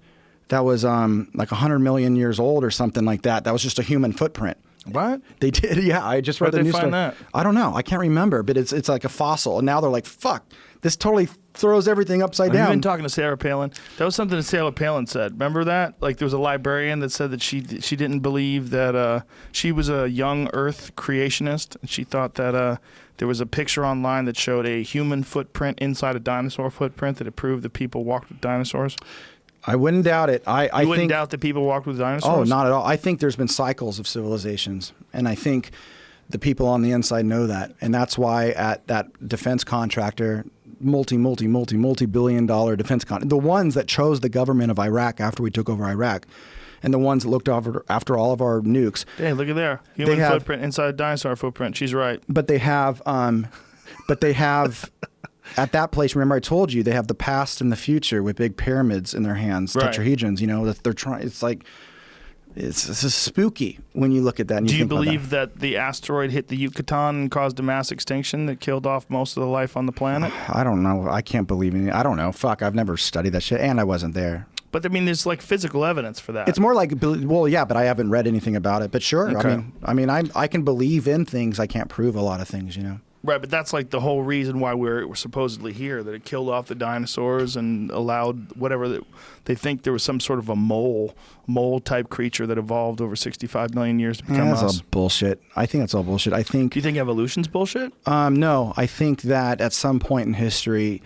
that was like 100 million years old or something like that. That was just a human footprint.
What?
They did, yeah. I just read the news story.
That?
I don't know. I can't remember, but it's like a fossil. And now they're like, fuck, this totally throws everything upside down.
I've been talking to Sarah Palin. That was something that Sarah Palin said. Remember that? Like there was a librarian that said that she didn't believe that she was a young Earth creationist, and she thought that there was a picture online that showed a human footprint inside a dinosaur footprint that it proved that people walked with dinosaurs.
I wouldn't doubt it. I
wouldn't
think,
doubt that people walked with dinosaurs?
Oh, not at all. I think there's been cycles of civilizations, and I think the people on the inside know that, and that's why at that defense contractor, multi-billion dollar defense contractor, the ones that chose the government of Iraq after we took over Iraq, and the ones that looked after all of our nukes.
Hey, look at there. Human footprint inside a dinosaur footprint. She's right.
But they have, at that place, remember I told you, they have the past and the future with big pyramids in their hands,
right.
tetrahedrons, you know, that they're trying, it's like, it's spooky when you look at that. And
Do you believe that the asteroid hit the Yucatan and caused a mass extinction that killed off most of the life on the planet?
I don't know. I can't believe in it. I don't know. Fuck, I've never studied that shit, and I wasn't there.
But I mean, there's like physical evidence for that.
It's more like, well, yeah, but I haven't read anything about it. But sure,
Okay.
I can believe in things. I can't prove a lot of things, you know.
Right, but that's like the whole reason why we're supposedly here, that it killed off the dinosaurs and allowed whatever they think there was some sort of a mole type creature that evolved over 65 million years to become
That's
us.
all bullshit. I think that's all bullshit. I think.
Do you think evolution's bullshit?
No, I think that at some point in history,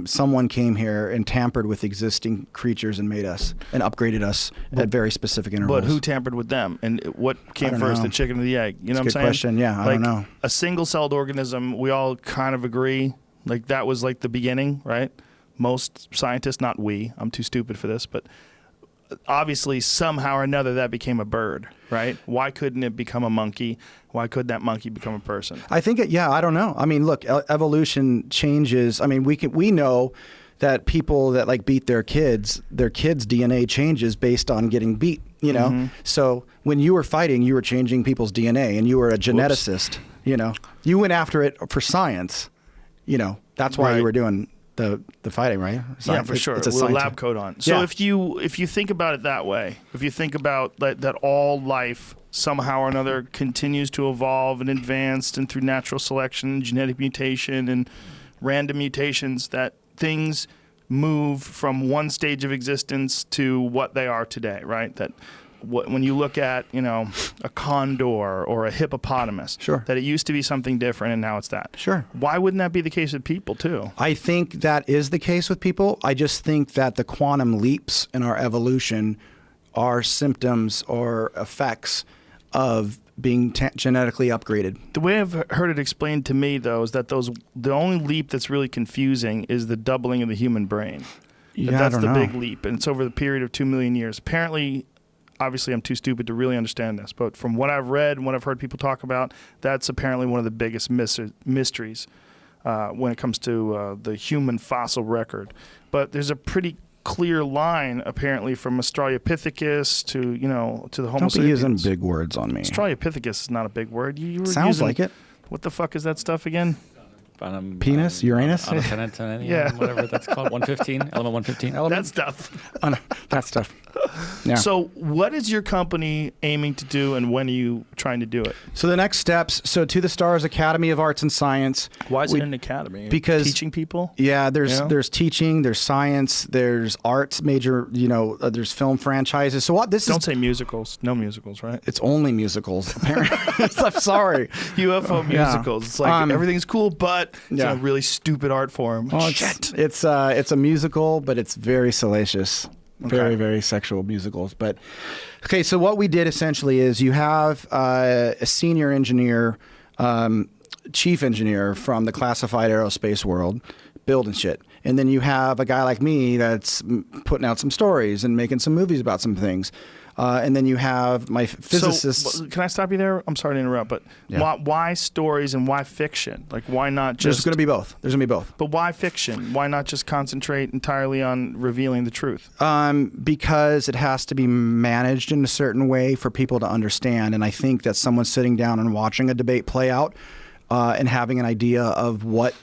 someone came here and tampered with existing creatures and made us and upgraded us at very specific intervals.
But who tampered with them? And what came first, the chicken or the egg? You know what I'm
That's a
saying?
good question. Yeah, I don't know.
A single-celled organism, we all kind of agree, like that was like the beginning, right? Most scientists, not we, I'm too stupid for this, but obviously somehow or another that became a bird, right? Why couldn't it become a monkey? Why couldn't that monkey become a person?
I think I don't know. I mean, look, evolution changes. I mean, we know that people that like beat their kids' DNA changes based on getting beat, you know?
Mm-hmm.
So when you were fighting, you were changing people's DNA, and you were a geneticist, you know? You went after it for science, you know? That's why you were doing the fighting, right?
Yeah, for sure.
It's a
with a lab coat on. So if you think about it that way, if you think about that all life somehow or another continues to evolve and advance, and through natural selection, genetic mutation, and random mutations, that things move from one stage of existence to what they are today, right? That when you look at, you know, a condor or a hippopotamus,
sure,
that it used to be something different and now it's that.
Sure.
Why wouldn't that be the case with people too?
I think that is the case with people. I just think that the quantum leaps in our evolution are symptoms or effects of being genetically upgraded.
The way I've heard it explained to me, though, is that the only leap that's really confusing is the doubling of the human brain.
Yeah,
that's
I don't
the
know.
big leap, and it's over the period of 2 million years. Apparently, obviously, I'm too stupid to really understand this, but from what I've read and what I've heard people talk about, that's apparently one of the biggest mysteries when it comes to the human fossil record. But there's a pretty clear line, apparently, from Australopithecus to the Homo sapiens.
Don't be using big words on me.
Australopithecus is not a big word. You were
Sounds
using,
like it.
What the fuck is that stuff again?
Penis? Uranus?
Yeah.
Whatever that's called. 115? Element 115?
That stuff.
Oh, no, that stuff. Yeah.
So what is your company aiming to do, and when are you trying to do it?
So the next steps, To the Stars Academy of Arts and Science.
Why is it an academy?
Because
teaching people?
Yeah, there's teaching, there's science, there's arts major, there's film franchises. So
Don't say musicals. No musicals, right?
It's only musicals, apparently. I'm sorry.
UFO musicals. It's like everything's cool, but it's a really stupid art form.
Oh,
Shit.
It's a musical, but it's very salacious.
Okay.
Very, very sexual musicals. But okay, so what we did essentially is you have a senior engineer, chief engineer from the classified aerospace world building shit. And then you have a guy like me that's putting out some stories and making some movies about some things. And then you have my physicists.
So, can I stop you there? I'm sorry to interrupt, but why stories and why fiction? Like, why not just...
There's going to be both. But
why fiction? Why not just concentrate entirely on revealing the truth?
Because it has to be managed in a certain way for people to understand. And I think that someone sitting down and watching a debate play out and having an idea of what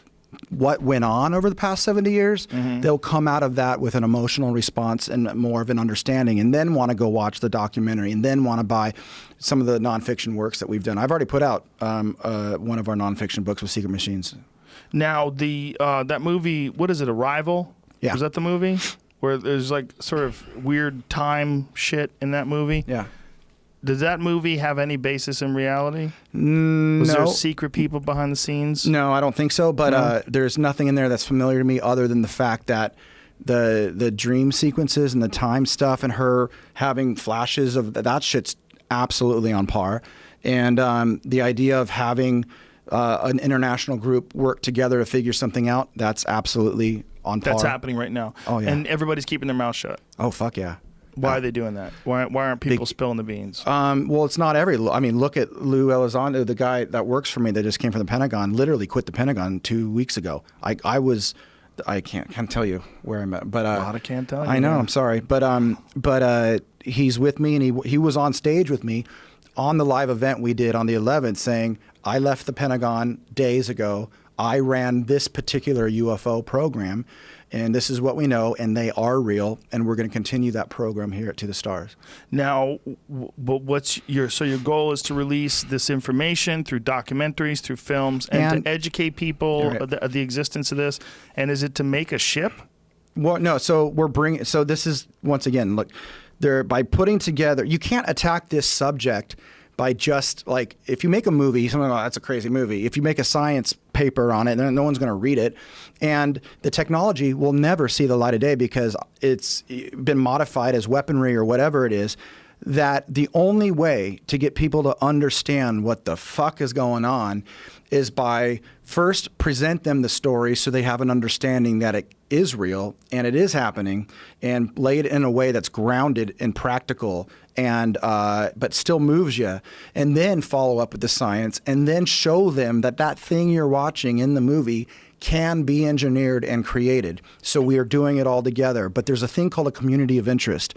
went on over the past 70 years, they'll come out of that with an emotional response and more of an understanding, and then want to go watch the documentary, and then want to buy some of the nonfiction works that we've done. I've already put out one of our nonfiction books with Secret Machines.
Now, that movie, what is it, Arrival?
Yeah.
Was that the movie? Where there's like sort of weird time shit in that movie?
Yeah.
Does that movie have any basis in reality?
No.
Was there secret people behind the scenes?
No, I don't think so. But there's nothing in there that's familiar to me other than the fact that the dream sequences and the time stuff and her having flashes of that shit's absolutely on par. And the idea of having an international group work together to figure something out, that's absolutely on par.
That's happening right now.
Oh, yeah.
And everybody's keeping their mouth shut.
Oh, fuck yeah.
Why are they doing that? Why aren't people spilling the beans?
Well, it's not look at Lou Elizondo, the guy that works for me that just came from the Pentagon, literally quit the Pentagon 2 weeks ago. I can't tell you where I'm at, but
a lot of can't tell you.
I know,
man.
I'm sorry, but he's with me, and he was on stage with me on the live event we did on the 11th, saying, I left the Pentagon days ago. I ran this particular UFO program, and this is what we know, and they are real, and we're going to continue that program here at To the Stars.
Now, but your goal is to release this information through documentaries, through films, and to educate people of the existence of this. And is it to make a ship?
Well, no. So this is, once again, look, by putting together, you can't attack this subject by just like, if you make a movie, someone, that's a crazy movie. If you make a science paper on it, then no one's going to read it. And the technology will never see the light of day because it's been modified as weaponry or whatever it is, that the only way to get people to understand what the fuck is going on is by first present them the story so they have an understanding that it is real and it is happening, and lay it in a way that's grounded and practical and but still moves you, and then follow up with the science, and then show them that thing you're watching in the movie can be engineered and created. So we are doing it all together. But there's a thing called a community of interest.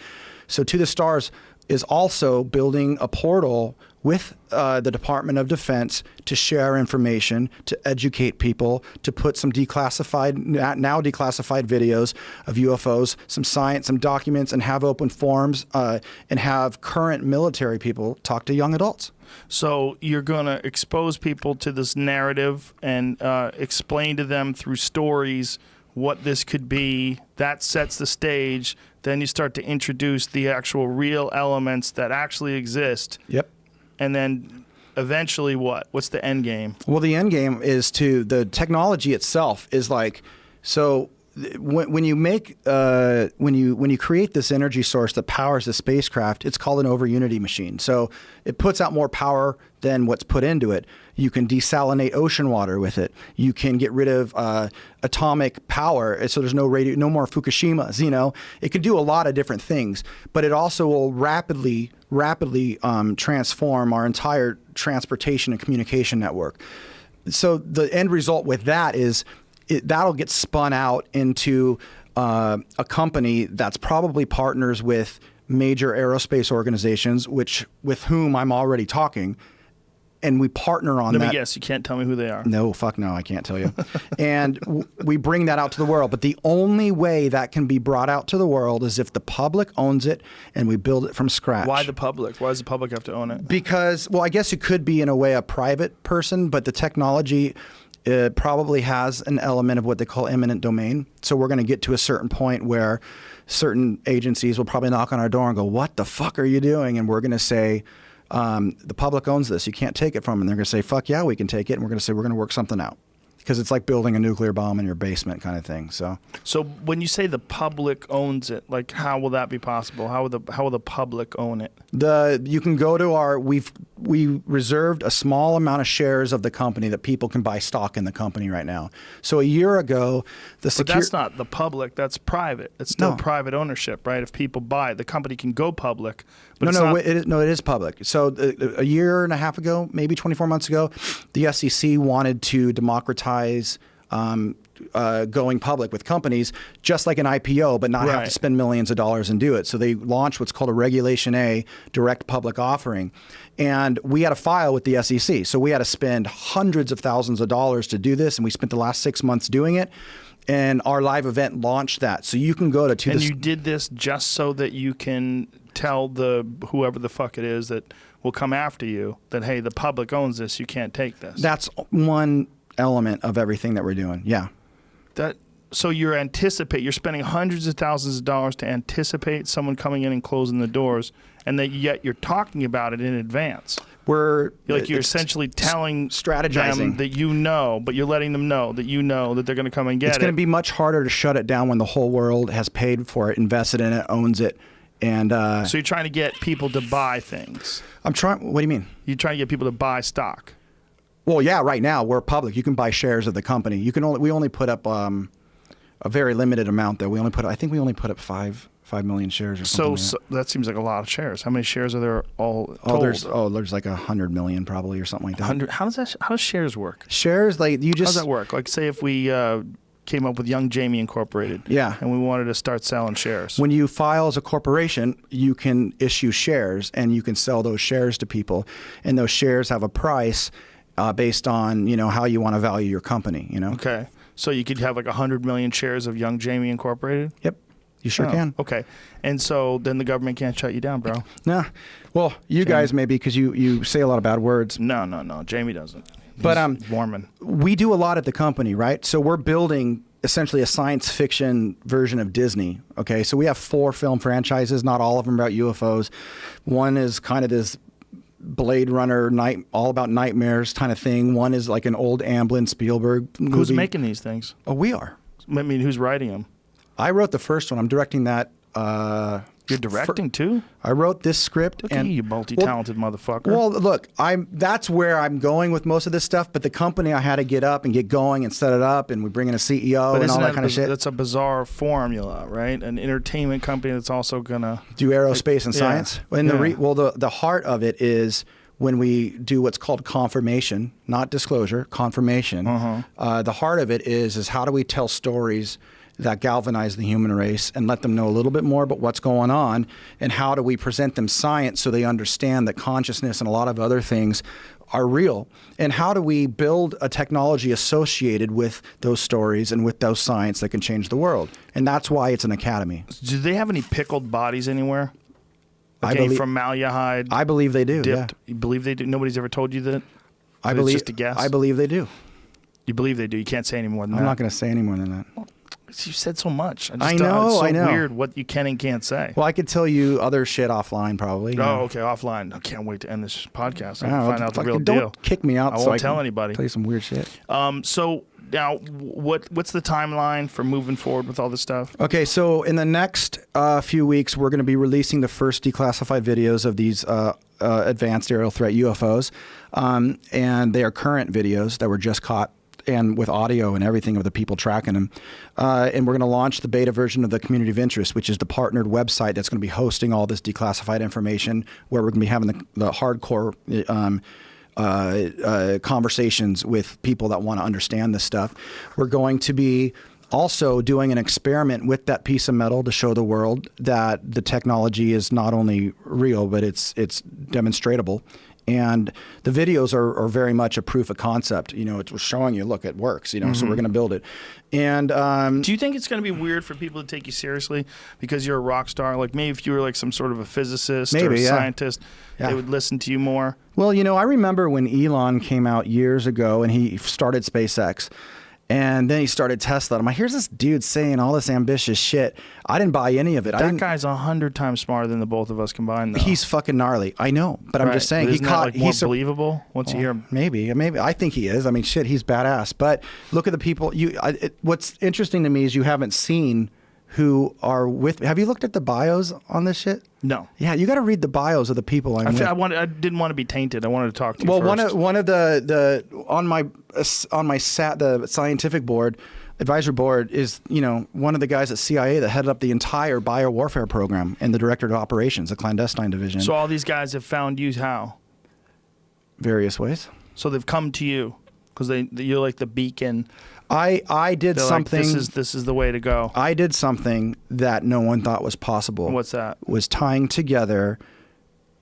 So To the Stars is also building a portal with the Department of Defense to share information, to educate people, to put some now declassified videos of UFOs, some science, some documents, and have open forums, and have current military people talk to young adults.
So you're going to expose people to this narrative and explain to them through stories what this could be. That sets the stage. Then you start to introduce the actual real elements that actually exist.
Yep.
And then eventually what? What's the end game?
Well, the end game is the technology itself is like, so when you make when you create this energy source that powers the spacecraft, it's called an over unity machine. So it puts out more power than what's put into it. You can desalinate ocean water with it. You can get rid of atomic power, so there's no more Fukushimas. It can do a lot of different things, but it also will rapidly transform our entire transportation and communication network. So the end result with that is that'll get spun out into a company that's probably partners with major aerospace organizations, with whom I'm already talking. And we partner on that.
Let me guess, you can't tell me who they are.
No, fuck no, I can't tell you. And we bring that out to the world. But the only way that can be brought out to the world is if the public owns it and we build it from scratch.
Why the public? Why does the public have to own it?
Because, well, I guess it could be in a way a private person, but the technology probably has an element of what they call eminent domain. So we're going to get to a certain point where certain agencies will probably knock on our door and go, what the fuck are you doing? And we're going to say, the public owns this. You can't take it from them. And they're going to say, fuck yeah, we can take it. And we're going to say, we're going to work something out. Because it's like building a nuclear bomb in your basement kind of thing. So
when you say the public owns it, like how will that be possible? How will the public own it?
You can go to we reserved a small amount of shares of the company that people can buy stock in the company right now. So a year ago,
But that's not the public. That's private. It's still private ownership, right? If people buy it, the company can go public. But
it is public. So a year and a half ago, maybe 24 months ago, the SEC wanted to democratize going public with companies, just like an IPO, but not have to spend millions of dollars and do it. So they launched what's called a Regulation A, direct public offering. And we had to file with the SEC. So we had to spend hundreds of thousands of dollars to do this. And we spent the last 6 months doing it. And our live event launched that. So you can go to...
And you did this just so that you can tell whoever the fuck it is that will come after you that, hey, the public owns this, you can't take this.
That's one element of everything that we're doing. Yeah.
So you're spending hundreds of thousands of dollars to anticipate someone coming in and closing the doors, and yet you're talking about it in advance. You're essentially telling
strategizing
them that you know, but you're letting them know that you know that they're going to come and get it.
It's going to be much harder to shut it down when the whole world has paid for it, invested in it, owns it. And
so you're trying to get people to buy things.
I'm trying. What do you mean?
You're trying to get people to buy stock.
Well, yeah. Right now we're public. You can buy shares of the company. We only put up a very limited amount, though. I think we only put up 5 million shares or something.
So that seems like a lot of shares. How many shares are there all
told? There's like 100 million probably or something like that.
100. How does shares work?
Shares, like you just.
How does that work? Like, say if we came up with Young Jamie Incorporated.
Yeah.
And we wanted to start selling shares.
When you file as a corporation, you can issue shares and you can sell those shares to people, and those shares have a price based on how you want to value your company.
Okay. So you could have like 100 million shares of Young Jamie Incorporated?
Yep. You sure can.
Okay. And so then the government can't shut you down, bro.
Nah. Well, you guys maybe, because you say a lot of bad words.
No. Jamie doesn't.
But
Mormon.
We do a lot at the company, right? So we're building essentially a science fiction version of Disney. Okay. So we have 4 film franchises, not all of them about UFOs. One is kind of this Blade Runner all about nightmares kind of thing. One is like an old Amblin Spielberg movie.
Who's making these things?
Oh, we are.
I mean, who's writing them?
I wrote the first one. I'm directing that.
You're directing too?
I wrote this script.
Look at you multi-talented motherfucker.
Well, look, that's where I'm going with most of this stuff. But the company, I had to get up and get going and set it up, and we bring in a CEO and all that kind of shit.
That's a bizarre formula, right? An entertainment company that's also gonna
do aerospace and science. And the heart of it is when we do what's called confirmation, not disclosure, confirmation. The heart of it is how do we tell stories that galvanize the human race and let them know a little bit more about what's going on, and how do we present them science so they understand that consciousness and a lot of other things are real, and how do we build a technology associated with those stories and with those science that can change the world. And that's why it's an academy.
Do they have any pickled bodies anywhere? Like any formaldehyde?
I believe they do.
Dipped?
Yeah.
You believe they do? Nobody's ever told you that?
I believe
it's just a guess?
I believe they do.
You believe they do? You can't say any more than that?
I'm not going to say any more than that.
You said so much.
I know.
It's so
I know.
weird what you can and can't say.
Well, I could tell you other shit offline, probably.
Okay, offline. I can't wait to end this podcast. I can find out the real
deal.
Don't
kick me out.
I won't tell anybody.
Tell you some weird shit.
So now, what's the timeline for moving forward with all this stuff?
Okay, so in the next few weeks, we're going to be releasing the first declassified videos of these advanced aerial threat UFOs, and they are current videos that were just caught, and with audio and everything of the people tracking them. And we're going to launch the beta version of the Community of Interest, which is the partnered website that's going to be hosting all this declassified information, where we're going to be having the hardcore conversations with people that want to understand this stuff. We're going to be also doing an experiment with that piece of metal to show the world that the technology is not only real, but it's demonstratable. And the videos are very much a proof of concept. It's showing you, look, it works, so we're going to build it. And
do you think it's going to be weird for people to take you seriously because you're a rock star? Like maybe if you were like some sort of a physicist or a scientist, they would listen to you more?
Well, I remember when Elon came out years ago and he started SpaceX. And then he started Tesla. I'm like, here's this dude saying all this ambitious shit. I didn't buy any of it.
That guy's 100 times smarter than the both of us combined, though.
He's fucking gnarly. I know, but I'm just saying
isn't that more believable once you hear him?
Maybe. I think he is. I mean, shit, he's badass. But look at the people. What's interesting to me is you haven't seen who are with. Have you looked at the bios on this shit?
No.
Yeah, you got to read the bios of the people I'm with.
I didn't want to be tainted. I wanted to talk to you
first.
Well,
one of the on my the scientific board, advisory board is one of the guys at CIA that headed up the entire biowarfare program and the director of operations, the clandestine division.
So all these guys have found you how?
Various ways.
So they've come to you because you're like the beacon.
I did
They're
something.
Like, this is the way to go.
I did something that no one thought was possible.
What's that?
Was tying together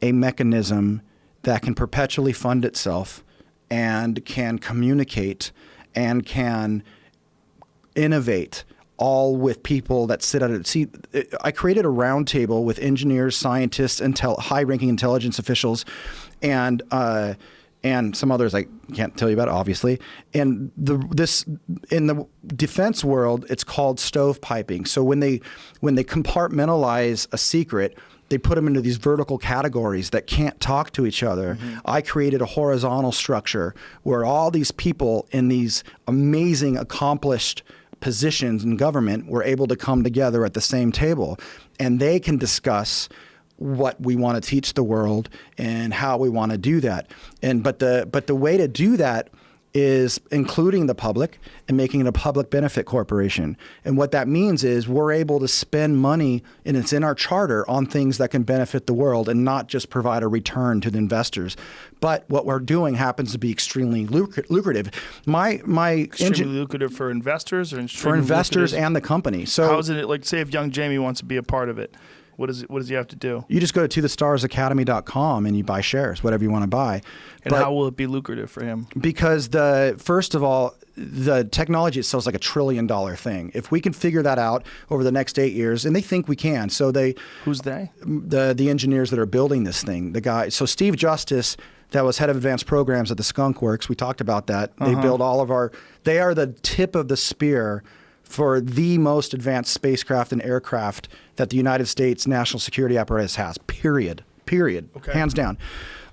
a mechanism that can perpetually fund itself and can communicate and can innovate, all with people that sit at it. See, I created a roundtable with engineers, scientists, high-ranking intelligence officials, and some others I can't tell you about, obviously. And this in the defense world, it's called stovepiping. So when they compartmentalize a secret, they put them into these vertical categories that can't talk to each other. Mm-hmm. I created a horizontal structure where all these people in these amazing, accomplished positions in government were able to come together at the same table, and they can discuss what we want to teach the world and how we want to do that. But the way to do that is including the public and making it a public benefit corporation. And what that means is we're able to spend money, and it's in our charter, on things that can benefit the world and not just provide a return to the investors. But what we're doing happens to be extremely lucrative.
Extremely lucrative for investors, or
for investors and the company. So
how is it like? Say if young Jamie wants to be a part of it, what does he have to do?
You just go to thestarsacademy.com and you buy shares, whatever you want to buy.
And how will it be lucrative for him?
Because first of all, the technology itself is like $1 trillion thing. If we can figure that out over the next 8 years, and they think we can. So
who's they?
The engineers that are building this thing. The guy. So Steve Justice, that was head of advanced programs at the Skunk Works. We talked about that. They build all of our. They are the tip of the spear for the most advanced spacecraft and aircraft that the United States national security apparatus has, period. Okay. Hands down.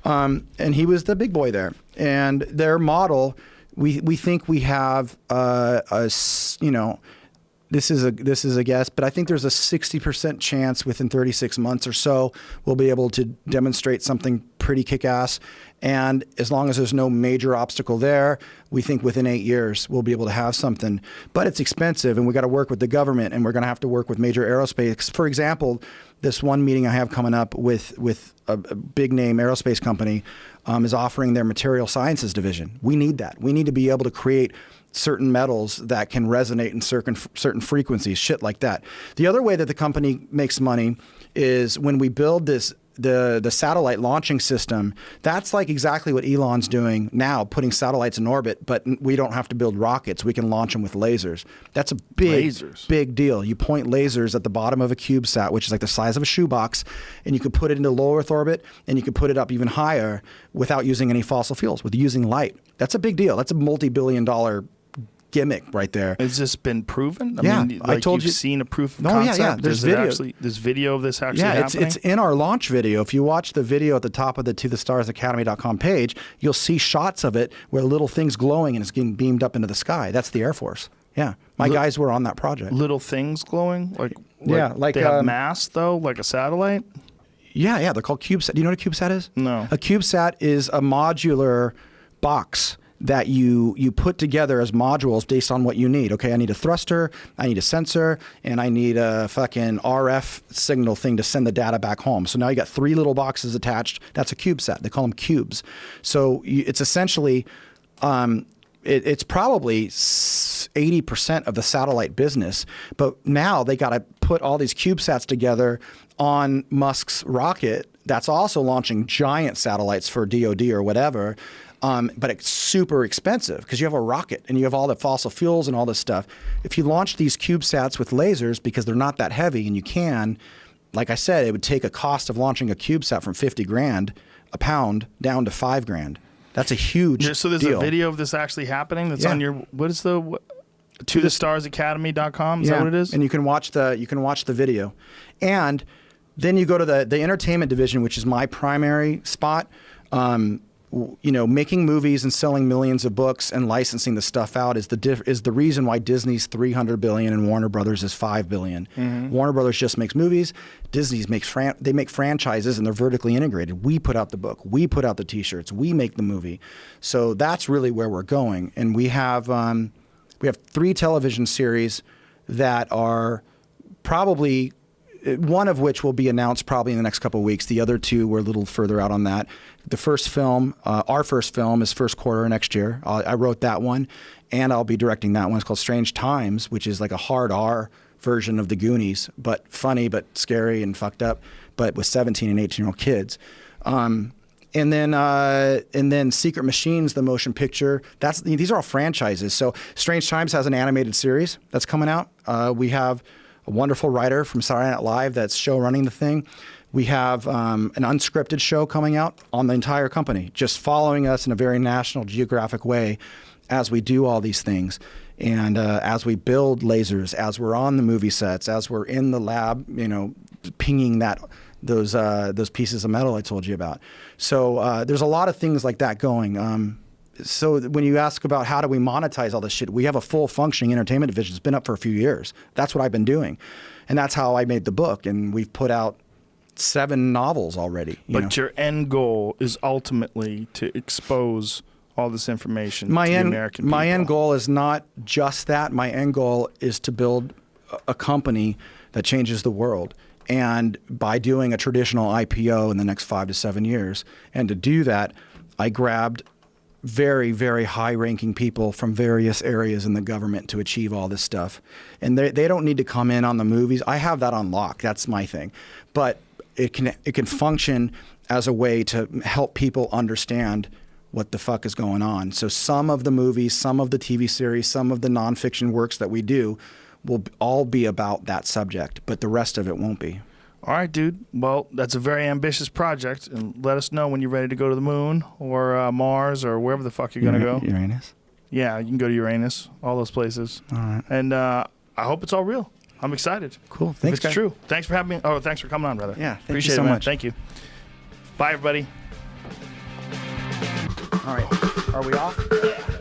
And he was the big boy there. And their model, we think we have this is a guess, but I think there's a 60% chance within 36 months or so we'll be able to demonstrate something pretty kick-ass. And as long as there's no major obstacle there, we think within 8 years we'll be able to have something. But it's expensive, and we got to work with the government, and we're going to have to work with major aerospace. For example, this one meeting I have coming up with a big name aerospace company is offering their material sciences division. We need that. We need to be able to create certain metals that can resonate in certain frequencies, shit like that. The other way that the company makes money is when we build the satellite launching system. That's like exactly what Elon's doing now, putting satellites in orbit, but we don't have to build rockets. We can launch them with lasers. That's a big deal. You point lasers at the bottom of a CubeSat, which is like the size of a shoebox, and you can put it into low Earth orbit, and you can put it up even higher without using any fossil fuels, with using light. That's a big deal. That's a multi-billion-dollar gimmick right there.
Has this been proven?
I
mean, like, I told you've seen a proof of concept?
Yeah. There's video.
There's video of this actually happening?
It's in our launch video. If you watch the video at the top of the ToTheStarsAcademy.com page, you'll see shots of it where little things glowing and it's getting beamed up into the sky. That's the Air Force. Yeah. My guys were on that project.
Little things glowing? Like they have mass, though, like a satellite?
Yeah. They're called CubeSat. Do you know what a CubeSat is?
No.
A CubeSat is a modular box that you put together as modules based on what you need. Okay, I need a thruster, I need a sensor, and I need a fucking RF signal thing to send the data back home. So now you got 3 little boxes attached. That's a CubeSat. They call them cubes. So it's essentially, it's probably 80% of the satellite business. But now they got to put all these CubeSats together on Musk's rocket that's also launching giant satellites for DoD or whatever. But it's super expensive because you have a rocket and you have all the fossil fuels and all this stuff. If you launch these CubeSats with lasers, because they're not that heavy, and you can, like I said, it would take a cost of launching a CubeSat from $50,000 a pound down to $5,000. That's a huge
So there's
deal.
a video of this actually happening that's on your, what is the, ToTheStarsAcademy.com? Is that what it is?
And you can watch the video. And then you go to the entertainment division, which is my primary spot. Making movies and selling millions of books and licensing the stuff out is the reason why Disney's $300 billion and Warner Brothers is $5 billion. Mm-hmm. Warner Brothers just makes movies. Disney's makes franchises, and they're vertically integrated. We put out the book. We put out the T-shirts. We make the movie. So that's really where we're going. And we have 3 television series that are probably one of which will be announced probably in the next couple of weeks. The other two we're a little further out on that. The first film, our first film, is first quarter next year. I wrote that one, and I'll be directing that one. It's called Strange Times, which is like a hard R version of The Goonies, but funny, but scary and fucked up, but with 17 and 18-year-old kids. And then Secret Machines, the motion picture. These are all franchises. So Strange Times has an animated series that's coming out. We have a wonderful writer from Saturday Night Live that's show running the thing. We have an unscripted show coming out on the entire company, just following us in a very National Geographic way as we do all these things. And as we build lasers, as we're on the movie sets, as we're in the lab, pinging those pieces of metal I told you about. So there's a lot of things like that going. So when you ask about how do we monetize all this shit, we have a full functioning entertainment division. It's been up for a few years. That's what I've been doing. And that's how I made the book. And we've put out 7 novels already.
But your end goal is ultimately to expose all this information to the American people.
My end goal is not just that. My end goal is to build a company that changes the world. And by doing a traditional IPO in the next 5 to 7 years, and to do that, I grabbed very, very high-ranking people from various areas in the government to achieve all this stuff. And they don't need to come in on the movies. I have that on lock. That's my thing. But it can function as a way to help people understand what the fuck is going on. So some of the movies, some of the TV series, some of the nonfiction works that we do will all be about that subject, but the rest of it won't be.
All right, dude. Well, that's a very ambitious project, and let us know when you're ready to go to the moon or Mars or wherever the fuck you're going to go.
Uranus?
Yeah, you can go to Uranus, all those places.
All right.
And I hope it's all real. I'm excited.
Cool. Thanks,
if it's true. Thanks for having me. Oh, thanks for coming on, brother.
Yeah, thank
Appreciate
you so
it, man.
much.
Thank you. Bye, everybody.
All right. Are we off?
Yeah.